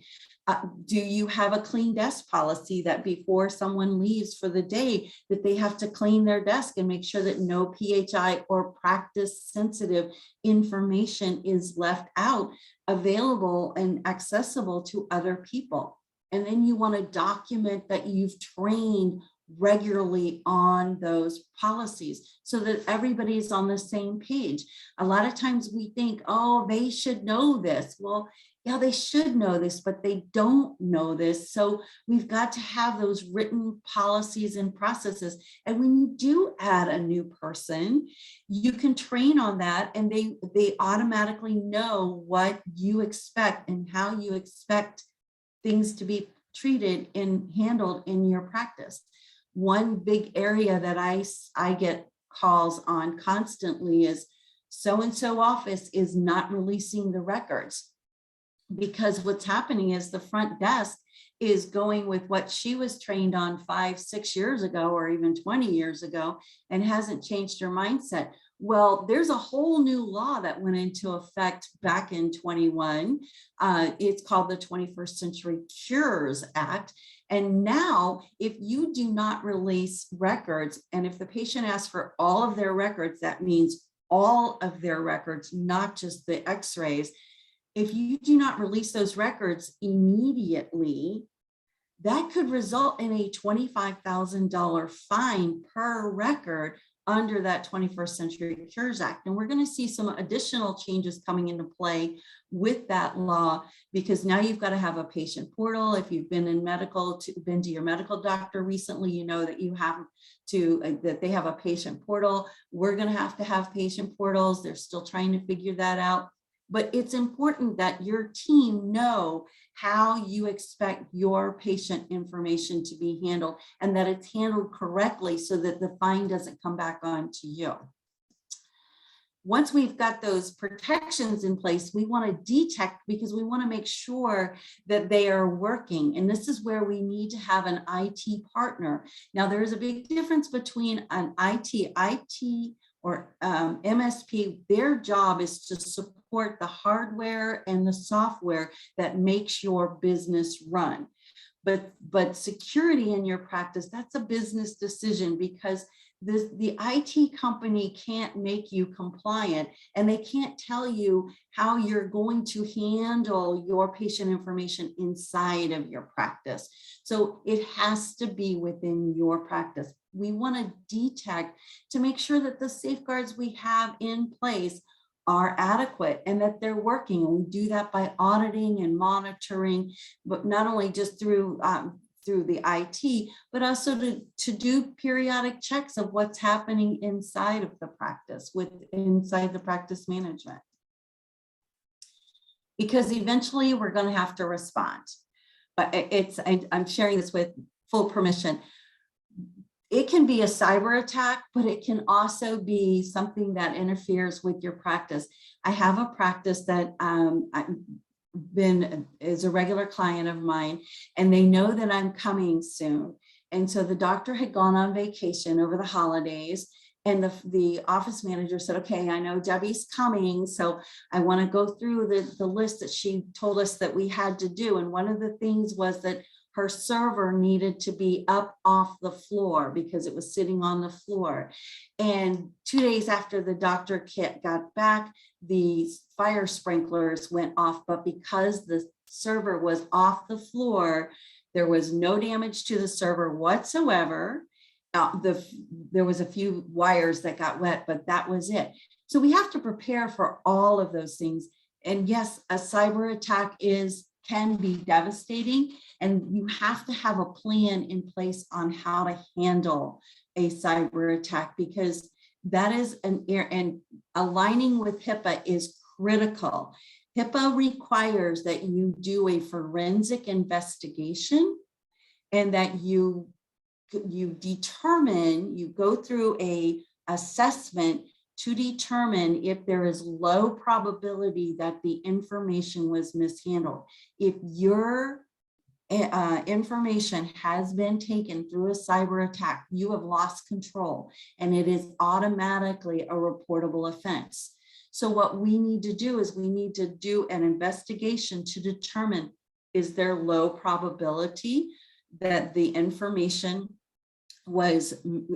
Do you have a clean desk policy that before someone leaves for the day, that they have to clean their desk and make sure that no PHI or practice sensitive information is left out, available and accessible to other people? And then you want to document that you've trained regularly on those policies so that everybody's on the same page. A lot of times we think, oh, they should know this. Well, yeah, they should know this, but they don't know this. So we've got to have those written policies and processes. And when you do add a new person, you can train on that, and they automatically know what you expect and how you expect things to be treated and handled in your practice. One big area that I get calls on constantly is so-and-so office is not releasing the records, because what's happening is the front desk is going with what she was trained on 5, 6 years ago, or even 20 years ago, and hasn't changed her mindset. Well, there's a whole new law that went into effect back in 21. It's called the 21st Century Cures Act. And now, if you do not release records, and if the patient asks for all of their records, that means all of their records, not just the x-rays. If you do not release those records immediately, that could result in a $25,000 fine per record under that 21st Century Cures Act. And we're going to see some additional changes coming into play with that law, because now you've got to have a patient portal. If you've been in been to your medical doctor recently, you know that you have to, that they have a patient portal. We're going to have patient portals. They're still trying to figure that out. But it's important that your team know how you expect your patient information to be handled, and that it's handled correctly so that the fine doesn't come back on to you. Once we've got those protections in place, we want to detect, because we want to make sure that they are working. And this is where we need to have an IT partner. Now, there is a big difference between an IT or MSP. Their job is to support the hardware and the software that makes your business run. But security in your practice, that's a business decision, because the IT company can't make you compliant, and they can't tell you how you're going to handle your patient information inside of your practice. So it has to be within your practice. We want to detect to make sure that the safeguards we have in place are adequate and that they're working. And we do that by auditing and monitoring, but not only just through the IT, but also to do periodic checks of what's happening inside of the practice, inside the practice management. Because eventually we're going to have to respond. But I'm sharing this with full permission. It can be a cyber attack, but it can also be something that interferes with your practice. I have a practice that is a regular client of mine, and they know that I'm coming soon. And so the doctor had gone on vacation over the holidays, and the office manager said, okay, I know Debbie's coming, so I want to go through the list that she told us that we had to do. And one of the things was that her server needed to be up off the floor because it was sitting on the floor. And 2 days after the doctor got back, the fire sprinklers went off, but because the server was off the floor, there was no damage to the server whatsoever. There was a few wires that got wet, but that was it. So we have to prepare for all of those things. And yes, a cyber attack can be devastating, and you have to have a plan in place on how to handle a cyber attack, because that is and aligning with HIPAA is critical. HIPAA requires that you do a forensic investigation, and that you go through a assessment to determine if there is low probability that the information was mishandled. If your information has been taken through a cyber attack, you have lost control, and it is automatically a reportable offense. So what we need to do is we need to do an investigation to determine, is there low probability that the information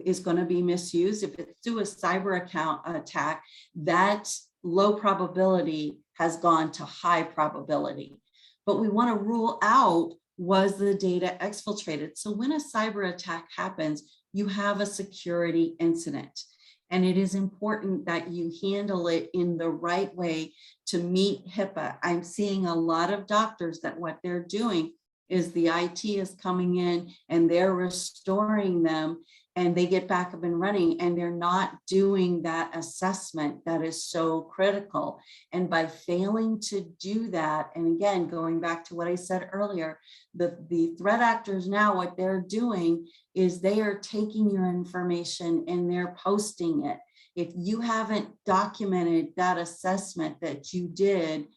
is going to be misused? If it's through a cyber account attack, that low probability has gone to high probability. But we want to rule out, was the data exfiltrated? So when a cyber attack happens, you have a security incident. And it is important that you handle it in the right way to meet HIPAA. I'm seeing a lot of doctors that what they're doing is the IT is coming in and they're restoring them, and they get back up and running, and they're not doing that assessment that is so critical. And by failing to do that, and again, going back to what I said earlier, the threat actors now, what they're doing is they are taking your information and they're posting it. If you haven't documented that assessment that you did,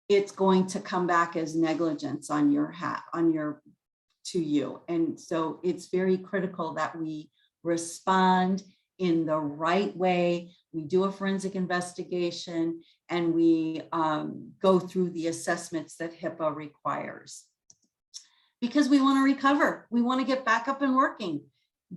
it's going to come back as negligence on your to you. And so it's very critical that we respond in the right way. We do a forensic investigation and we go through the assessments that HIPAA requires. Because we want to recover, we want to get back up and working.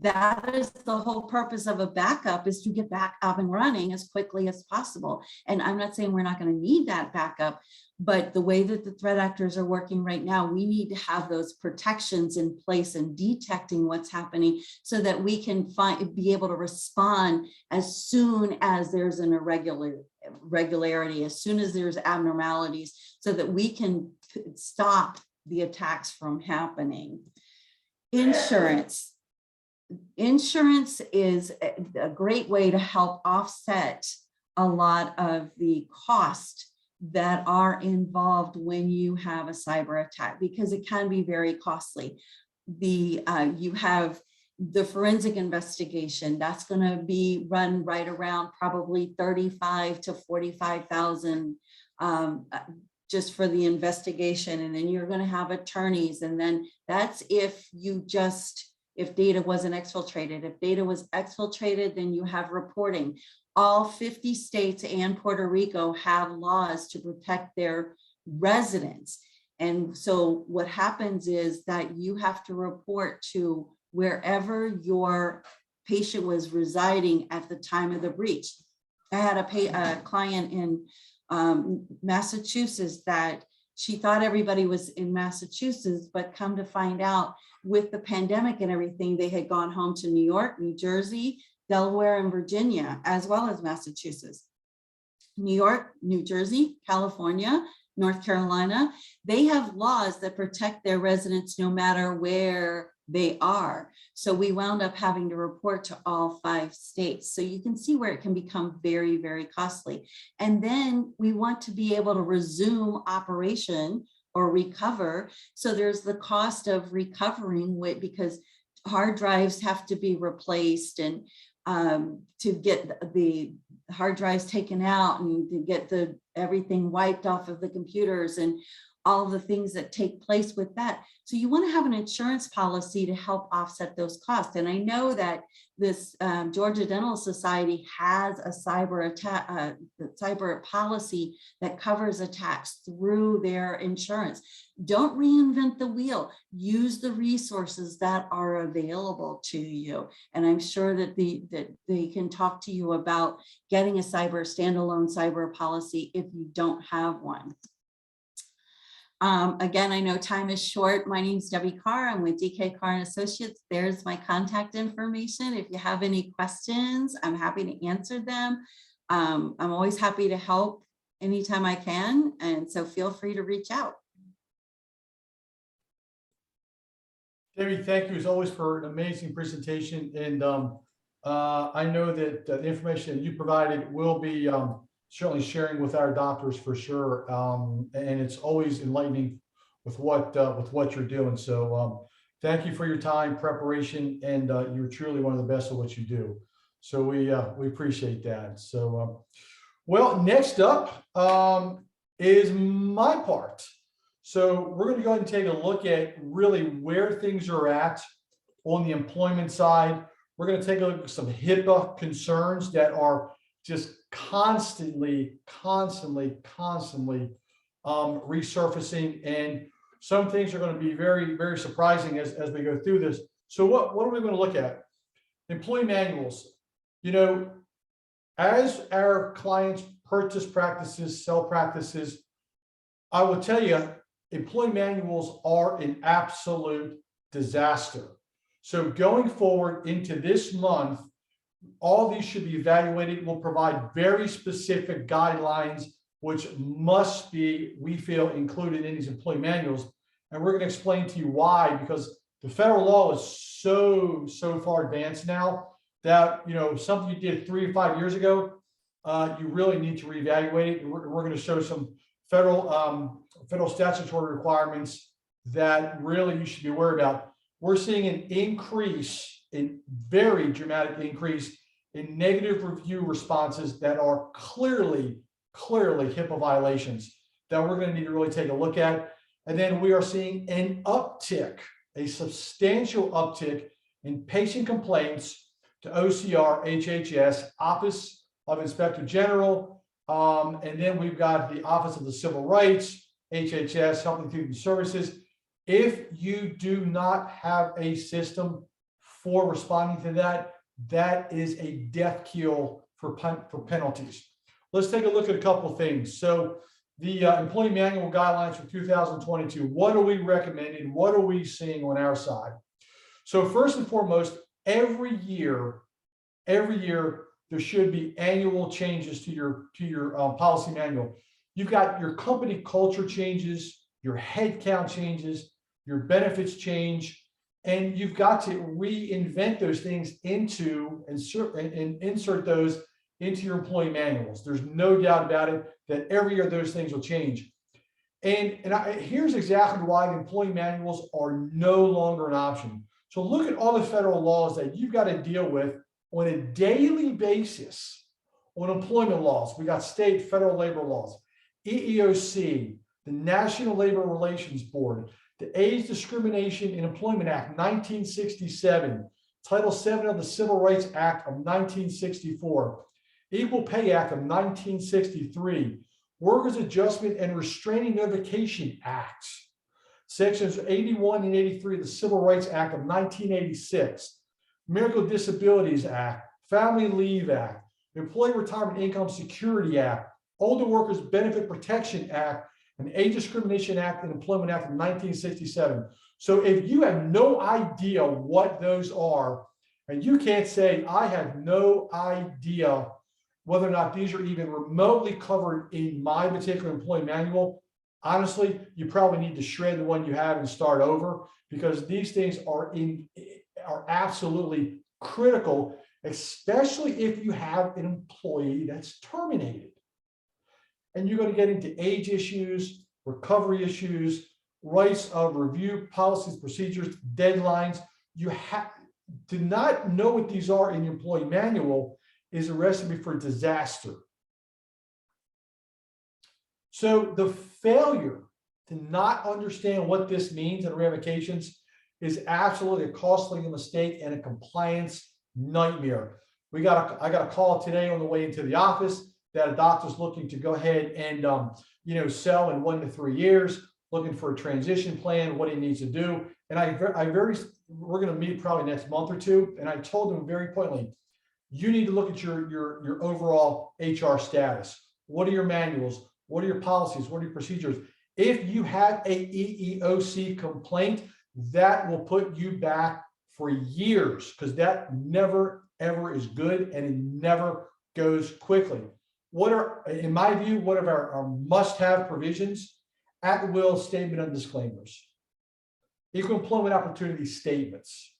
That is the whole purpose of a backup, is to get back up and running as quickly as possible. And I'm not saying we're not going to need that backup, but the way that the threat actors are working right now, we need to have those protections in place and detecting what's happening so that we can be able to respond as soon as there's an irregularity, as soon as there's abnormalities, so that we can stop the attacks from happening. Insurance is a great way to help offset a lot of the cost that are involved when you have a cyber attack, because it can be very costly. You have the forensic investigation that's going to be run right around probably 35 to 45,000 just for the investigation, and then you're going to have attorneys, and then that's if data wasn't exfiltrated. If data was exfiltrated, then you have reporting. All 50 states and Puerto Rico have laws to protect their residents. And so what happens is that you have to report to wherever your patient was residing at the time of the breach. I had a client in Massachusetts that she thought everybody was in Massachusetts, but come to find out, with the pandemic and everything, they had gone home to New York, New Jersey, Delaware, and Virginia, as well as Massachusetts. New York, New Jersey, California, North Carolina, they have laws that protect their residents no matter where they are. So we wound up having to report to all 5 states. So you can see where it can become very, very costly. And then we want to be able to resume operation or recover. So there's the cost of recovering because hard drives have to be replaced, and to get the hard drives taken out and to get everything wiped off of the computers and all the things that take place with that. So you want to have an insurance policy to help offset those costs. And I know that this Georgia Dental Society has a cyber policy that covers attacks through their insurance. Don't reinvent the wheel. Use the resources that are available to you. And I'm sure that they can talk to you about getting a standalone cyber policy if you don't have one. Again, I know time is short. My name is Debbie Carr. I'm with DK Carr and Associates. There's my contact information. If you have any questions, I'm happy to answer them. I'm always happy to help anytime I can. And so feel free to reach out.
Debbie, thank you as always for an amazing presentation. And I know that the information that you provided will be certainly sharing with our doctors for sure. And it's always enlightening with what you're doing. So thank you for your time, preparation, and you're truly one of the best at what you do. So we appreciate that. So, well, next up is my part. So we're going to go ahead and take a look at really where things are at on the employment side. We're going to take a look at some HIPAA concerns that are just constantly resurfacing, and some things are going to be very, very surprising as we go through this. So what are we going to look at? Employee manuals. You know, as our clients purchase practices, sell practices, I will tell you, employee manuals are an absolute disaster. So going forward into this month, all these should be evaluated. We'll provide very specific guidelines, which must be, we feel, included in these employee manuals. And we're going to explain to you why, because the federal law is so far advanced now that, you know, something you did 3 or 5 years ago, you really need to reevaluate it. And we're going to show some federal statutory requirements that really you should be worried about. We're seeing an increase, a very dramatic increase in negative review responses that are clearly HIPAA violations that we're going to need to really take a look at. And then we are seeing an uptick, a substantial uptick in patient complaints to OCR, HHS, Office of Inspector General, and then we've got the Office of the Civil Rights, HHS, Health and Human Services. If you do not have a system for responding to that, that is a death kill for penalties. Let's take a look at a couple of things. So the employee manual guidelines for 2022, what are we recommending? What are we seeing on our side? So first and foremost, every year, there should be annual changes to your policy manual. You've got your company culture changes, your headcount changes, your benefits change, and you've got to reinvent those things into and insert those into your employee manuals. There's no doubt about it that every year those things will change. And here's exactly why the employee manuals are no longer an option. So look at all the federal laws that you've got to deal with on a daily basis on employment laws. We got state, federal labor laws, EEOC, the National Labor Relations Board, the AIDS Discrimination in Employment Act, 1967, Title VII of the Civil Rights Act of 1964, Equal Pay Act of 1963, Workers' Adjustment and Restraining Notification Acts, Sections 81 and 83 of the Civil Rights Act of 1986, American Disabilities Act, Family Leave Act, Employee Retirement Income Security Act, Older Workers Benefit Protection Act, and Age Discrimination Act and Employment Act of 1967. So if you have no idea what those are, and you can't say, I have no idea whether or not these are even remotely covered in my particular employee manual, honestly, you probably need to shred the one you have and start over, because these things are absolutely critical, especially if you have an employee that's terminated. And you're going to get into age issues, recovery issues, rights of review, policies, procedures, deadlines. You have to not know what these are in your employee manual is a recipe for disaster. So the failure to not understand what this means and ramifications is absolutely a costly mistake and a compliance nightmare. I got a call today on the way into the office that a doctor's looking to go ahead and sell in 1 to 3 years, looking for a transition plan, what he needs to do. And we're going to meet probably next month or two. And I told him very pointedly, you need to look at your overall HR status. What are your manuals? What are your policies? What are your procedures? If you have a EEOC complaint, that will put you back for years, because that never, ever is good, and it never goes quickly. In my view, what are our must-have provisions? At-will statement of disclaimers, equal employment opportunity statements,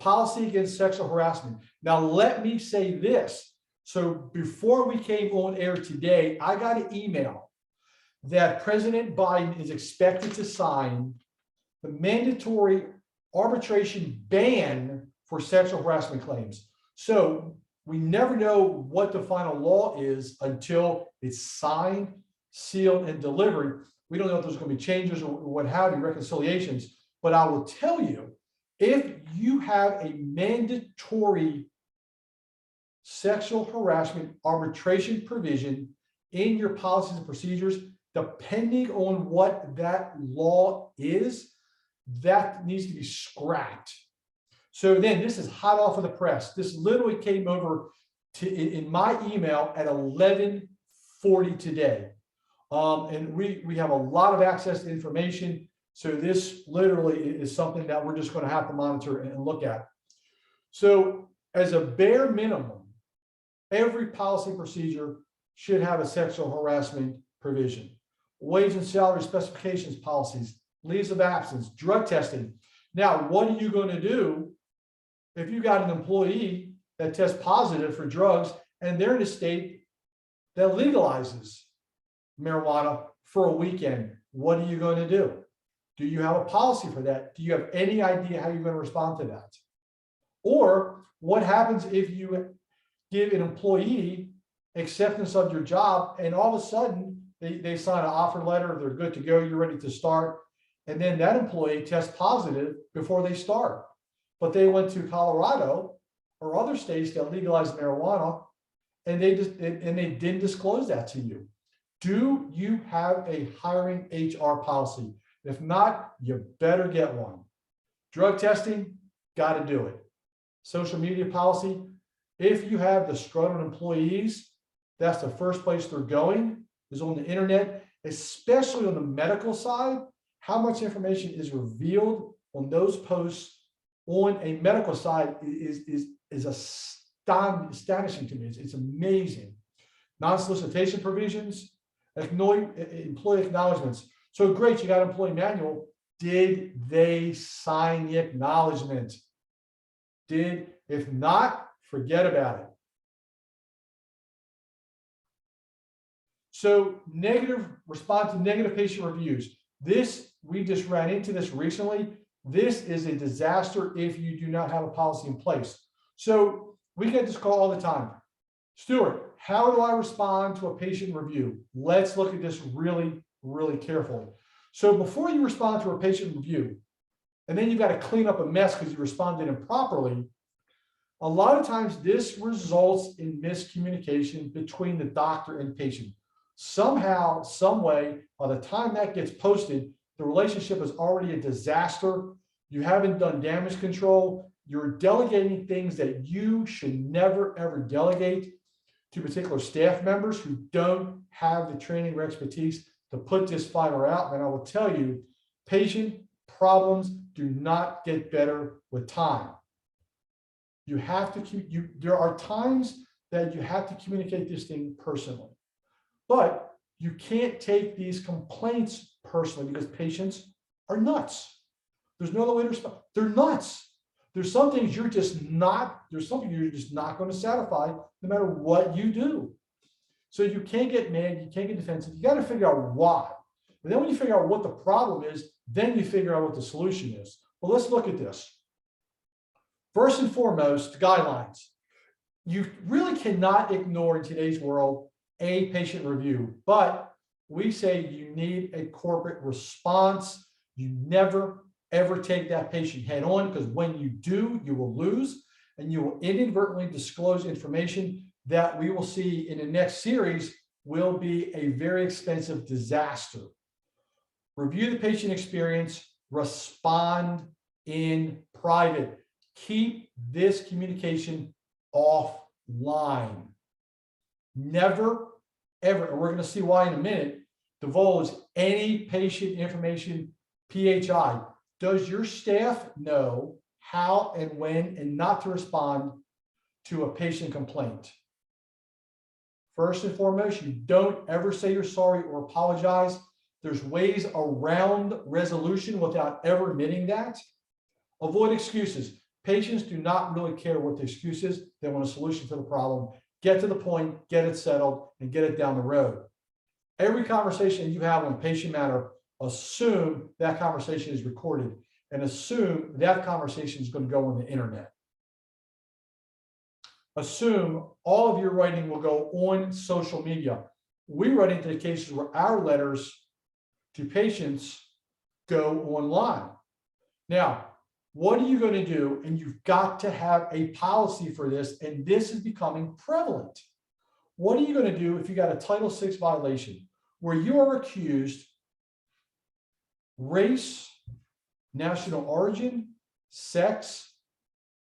policy against sexual harassment. Now, let me say this. So before we came on air today, I got an email that President Biden is expected to sign the mandatory arbitration ban for sexual harassment claims. So we never know what the final law is until it's signed, sealed, and delivered. We don't know if there's going to be changes or what have you, reconciliations. But I will tell you, if you have a mandatory sexual harassment arbitration provision in your policies and procedures, depending on what that law is, that needs to be scrapped. So then this is hot off of the press. This literally came over in my email at 11:40 today. And we have a lot of access to information. So this literally is something that we're just going to have to monitor and look at. So as a bare minimum, every policy procedure should have a sexual harassment provision. Wage and salary specifications policies, leaves of absence, drug testing. Now, what are you going to do if you got an employee that tests positive for drugs and they're in a state that legalizes marijuana for a weekend? What are you going to do? Do you have a policy for that? Do you have any idea how you're going to respond to that? Or what happens if you give an employee acceptance of your job and all of a sudden they sign an offer letter, they're good to go, you're ready to start, and then that employee tests positive before they start, but they went to Colorado or other states that legalize marijuana and they didn't disclose that to you. Do you have a hiring HR policy? If not, you better get one. Drug testing, got to do it. Social media policy, if you have disgruntled employees, that's the first place they're going, is on the internet, especially on the medical side. How much information is revealed on those posts on a medical side is astonishing to me. It's amazing. Non-solicitation provisions, employee acknowledgements. So great, you got an employee manual. Did they sign the acknowledgement? If not, forget about it. So negative response to negative patient reviews. We just ran into this recently. This is a disaster if you do not have a policy in place. So we get this call all the time. Stuart, how do I respond to a patient review? Let's look at this really, really carefully. So before you respond to a patient review, and then you've got to clean up a mess because you responded improperly, a lot of times this results in miscommunication between the doctor and patient. Somehow, some way, by the time that gets posted, the relationship is already a disaster. You haven't done damage control. You're delegating things that you should never, ever delegate to particular staff members who don't have the training or expertise to put this fire out. And I will tell you, patient problems do not get better with time. You have to there are times that you have to communicate this thing personally, but you can't take these complaints personally because patients are nuts. There's no other way to respond. They're nuts. There's some things you're just not going to satisfy no matter what you do. So you can't get mad, you can't get defensive. You got to figure out why. And then when you figure out what the problem is, then you figure out what the solution is. Well, let's look at this. First and foremost, guidelines. You really cannot ignore in today's world a patient review, but we say you need a corporate response. You never, ever take that patient head on, because when you do, you will lose and you will inadvertently disclose information that we will see in the next series will be a very expensive disaster. Review the patient experience, respond in private. Keep this communication offline. Never, ever, and we're going to see why in a minute, divulge any patient information, PHI. Does your staff know how and when and not to respond to a patient complaint? First and foremost, you don't ever say you're sorry or apologize. There's ways around resolution without ever admitting that. Avoid excuses. Patients do not really care what the excuse is. They want a solution to the problem. Get to the point, get it settled, and get it down the road. Every conversation you have on patient matter, assume that conversation is recorded and assume that conversation is going to go on the internet. Assume all of your writing will go on social media. We run into the cases where our letters to patients go online. Now, What are you going to do? And you've got to have a policy for this, and this is becoming prevalent. What are you going to do if you got a Title VI violation where you are accused race, national origin, sex,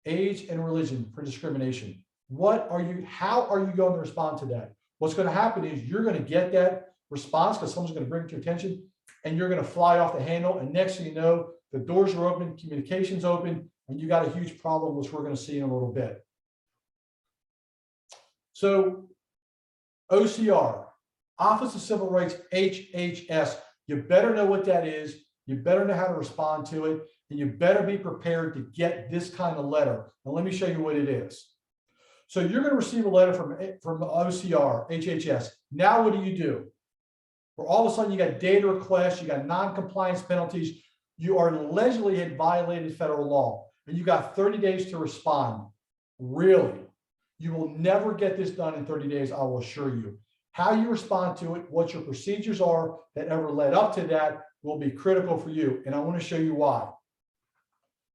age, and religion for discrimination? How are you going to respond to that? What's going to happen is you're going to get that response because someone's going to bring it to your attention, and you're going to fly off the handle. And next thing you know, the doors are open, communication's open, and you got a huge problem, which we're going to see in a little bit. So OCR, Office of Civil Rights, HHS, you better know what that is. You better know how to respond to it, and you better be prepared to get this kind of letter. Now, let me show you what it is. So you're going to receive a letter from OCR, HHS. Now, what do? Where all of a sudden you got data requests, you got non-compliance penalties, you are allegedly had violated federal law, and you got 30 days to respond. Really? You will never get this done in 30 days, I will assure you. How you respond to it, what your procedures are that ever led up to that will be critical for you. And I want to show you why.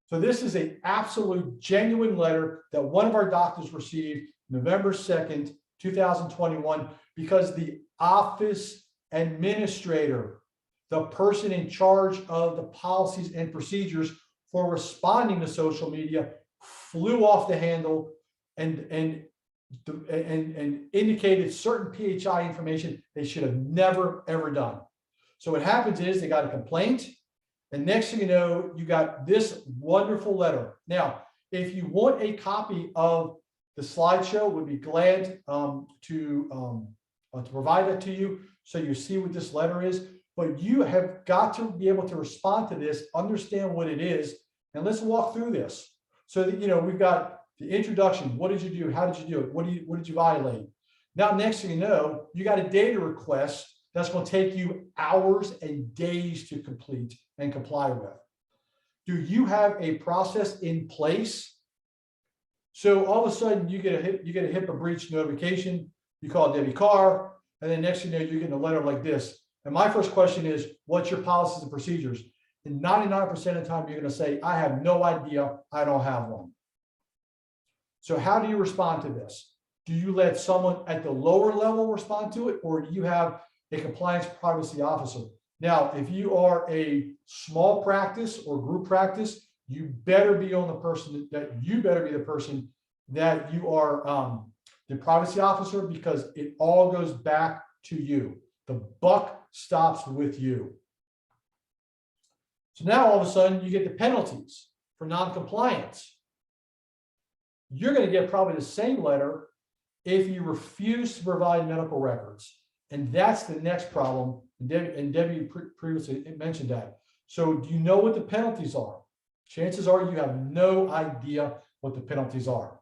So this is an absolute genuine letter that one of our doctors received November 2nd, 2021, because the office administrator, the person in charge of the policies and procedures for responding to social media, flew off the handle and indicated certain PHI information they should have never, ever done. So what happens is they got a complaint, and next thing you know, you got this wonderful letter. Now, if you want a copy of the slideshow, we'd be glad to provide that to you so you see what this letter is. But you have got to be able to respond to this, understand what it is, and let's walk through this. So that, you know, we've got the introduction. What did you do? How did you do it? What did you violate? Now, next thing you know, you got a data request that's going to take you hours and days to complete and comply with. Do you have a process in place? So all of a sudden you get a HIPAA breach notification. You call Debbie Carr, and then next thing you know, you're getting a letter like this. And my first question is, what's your policies and procedures? And 99% of the time, you're going to say, I have no idea. I don't have one. So how do you respond to this? Do you let someone at the lower level respond to it, or do you have a compliance privacy officer? Now, if you are a small practice or group practice, you better be on the person that you better be the person that you are the privacy officer, because it all goes back to you. The buck stops with you. So now all of a sudden you get the penalties for non-compliance. You're going to get probably the same letter if you refuse to provide medical records. And that's the next problem. And Debbie previously mentioned that. So do you know what the penalties are? Chances are you have no idea what the penalties are.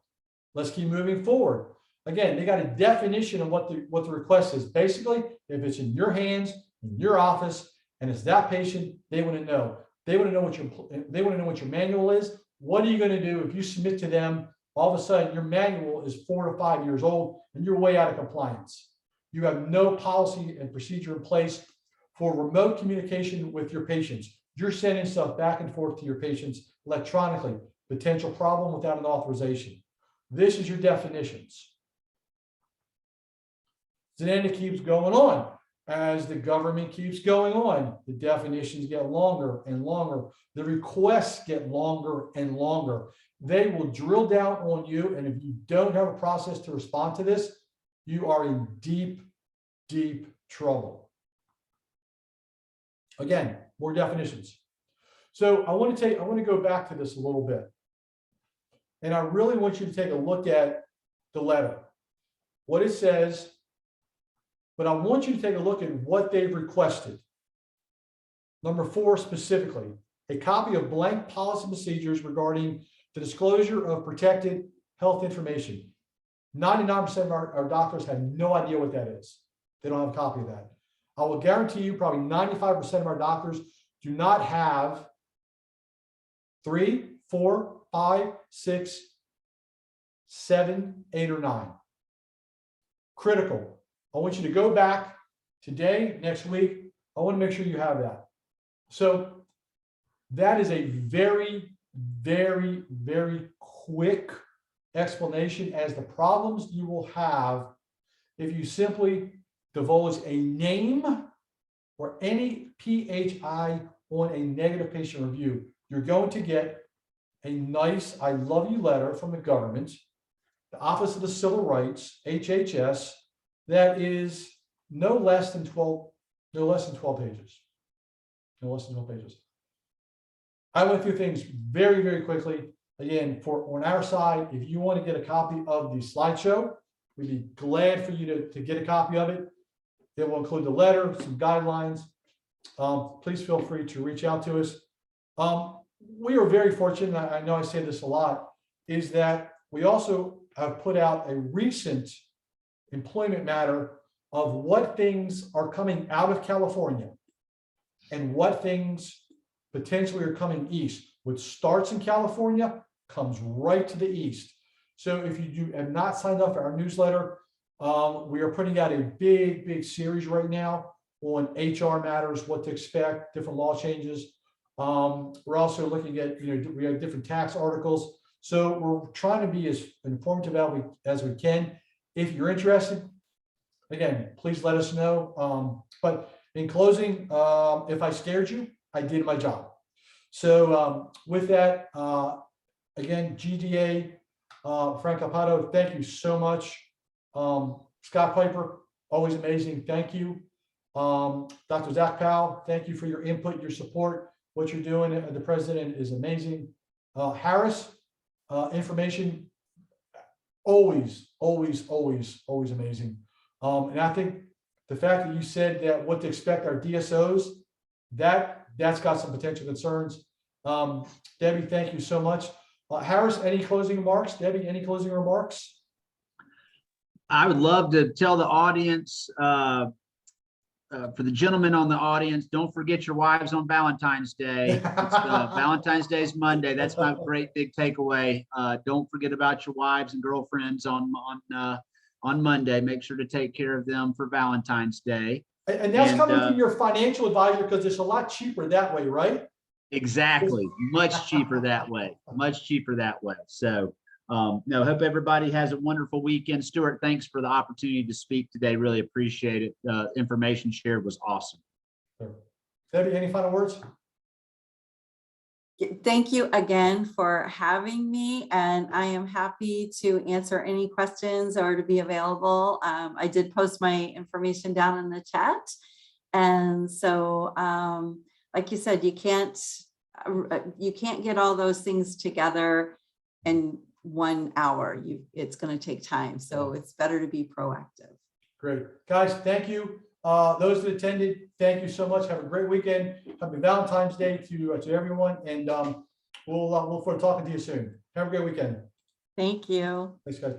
Let's keep moving forward. Again, they got a definition of what the request is. Basically, if it's in your hands, in your office, and it's that patient, they want to know. They want to know what your manual is. What are you going to do if you submit to them? All of a sudden, your manual is 4 to 5 years old, and you're way out of compliance. You have no policy and procedure in place for remote communication with your patients. You're sending stuff back and forth to your patients electronically. Potential problem without an authorization. This is your definitions. Then it keeps going on. As the government keeps going on, the definitions get longer and longer. The requests get longer and longer. They will drill down on you. And if you don't have a process to respond to this, you are in deep, deep trouble. Again, more definitions. So I want to go back to this a little bit. And I really want you to take a look at the letter, what it says, but I want you to take a look at what they've requested. Number 4 specifically, a copy of blank policy procedures regarding the disclosure of protected health information. 99% of our doctors have no idea what that is. They don't have a copy of that. I will guarantee you probably 95% of our doctors do not have 3, 4, 5, 6, 7, 8, or 9. Critical. I want you to go back today, next week. I want to make sure you have that. So that is a very, very, very quick explanation as the problems you will have if you simply divulge a name or any PHI on a negative patient review. You're going to get a nice "I love you" letter from the government, the Office of the Civil Rights, HHS, that is no less than 12 pages. No less than 12 pages. I went through things very, very quickly. Again, on our side, if you want to get a copy of the slideshow, we'd be glad for you to get a copy of it. It will include the letter, some guidelines. Please feel free to reach out to us. We are very fortunate, I know I say this a lot, is that we also have put out a recent employment matter of what things are coming out of California and what things potentially are coming east. What starts in California comes right to the east. So if you have not signed up for our newsletter, we are putting out a big, big series right now on HR matters, what to expect, different law changes. We're also looking at, we have different tax articles. So we're trying to be as informative as we can. If you're interested, again, please let us know. But in closing, if I scared you, I did my job. So with that, again, GDA, Frank Cappato, thank you so much. Scott Piper, always amazing. Thank you. Dr. Zach Powell, thank you for your input, your support. What you're doing, the president, is amazing. Harris, information, always amazing. And I think the fact that you said that what to expect our DSOs, that's got some potential concerns. Debbie, thank you so much. Harris, any closing remarks? Debbie, any closing remarks?
I would love to tell the audience, for the gentlemen on the audience, don't forget your wives on Valentine's Day. Valentine's Day is Monday. That's my great big takeaway. Don't forget about your wives and girlfriends on Monday. Make sure to take care of them for Valentine's Day.
And that's coming from your financial advisor, because it's a lot cheaper that way, right?
Exactly. Much cheaper that way. Much cheaper that way. So no, hope everybody has a wonderful weekend. Stuart, thanks for the opportunity to speak today. Really appreciate it. Information shared was awesome.
Sure. Debbie, any final words?
Thank you again for having me, and I am happy to answer any questions or to be available. I did post my information down in the chat. And so, like you said, you can't get all those things together in 1 hour. It's going to take time. So it's better to be proactive.
Great. Guys, thank you. Those that attended, thank you so much. Have a great weekend. Happy Valentine's Day to everyone. And we'll look forward to talking to you soon. Have a great weekend.
Thank you.
Thanks, guys.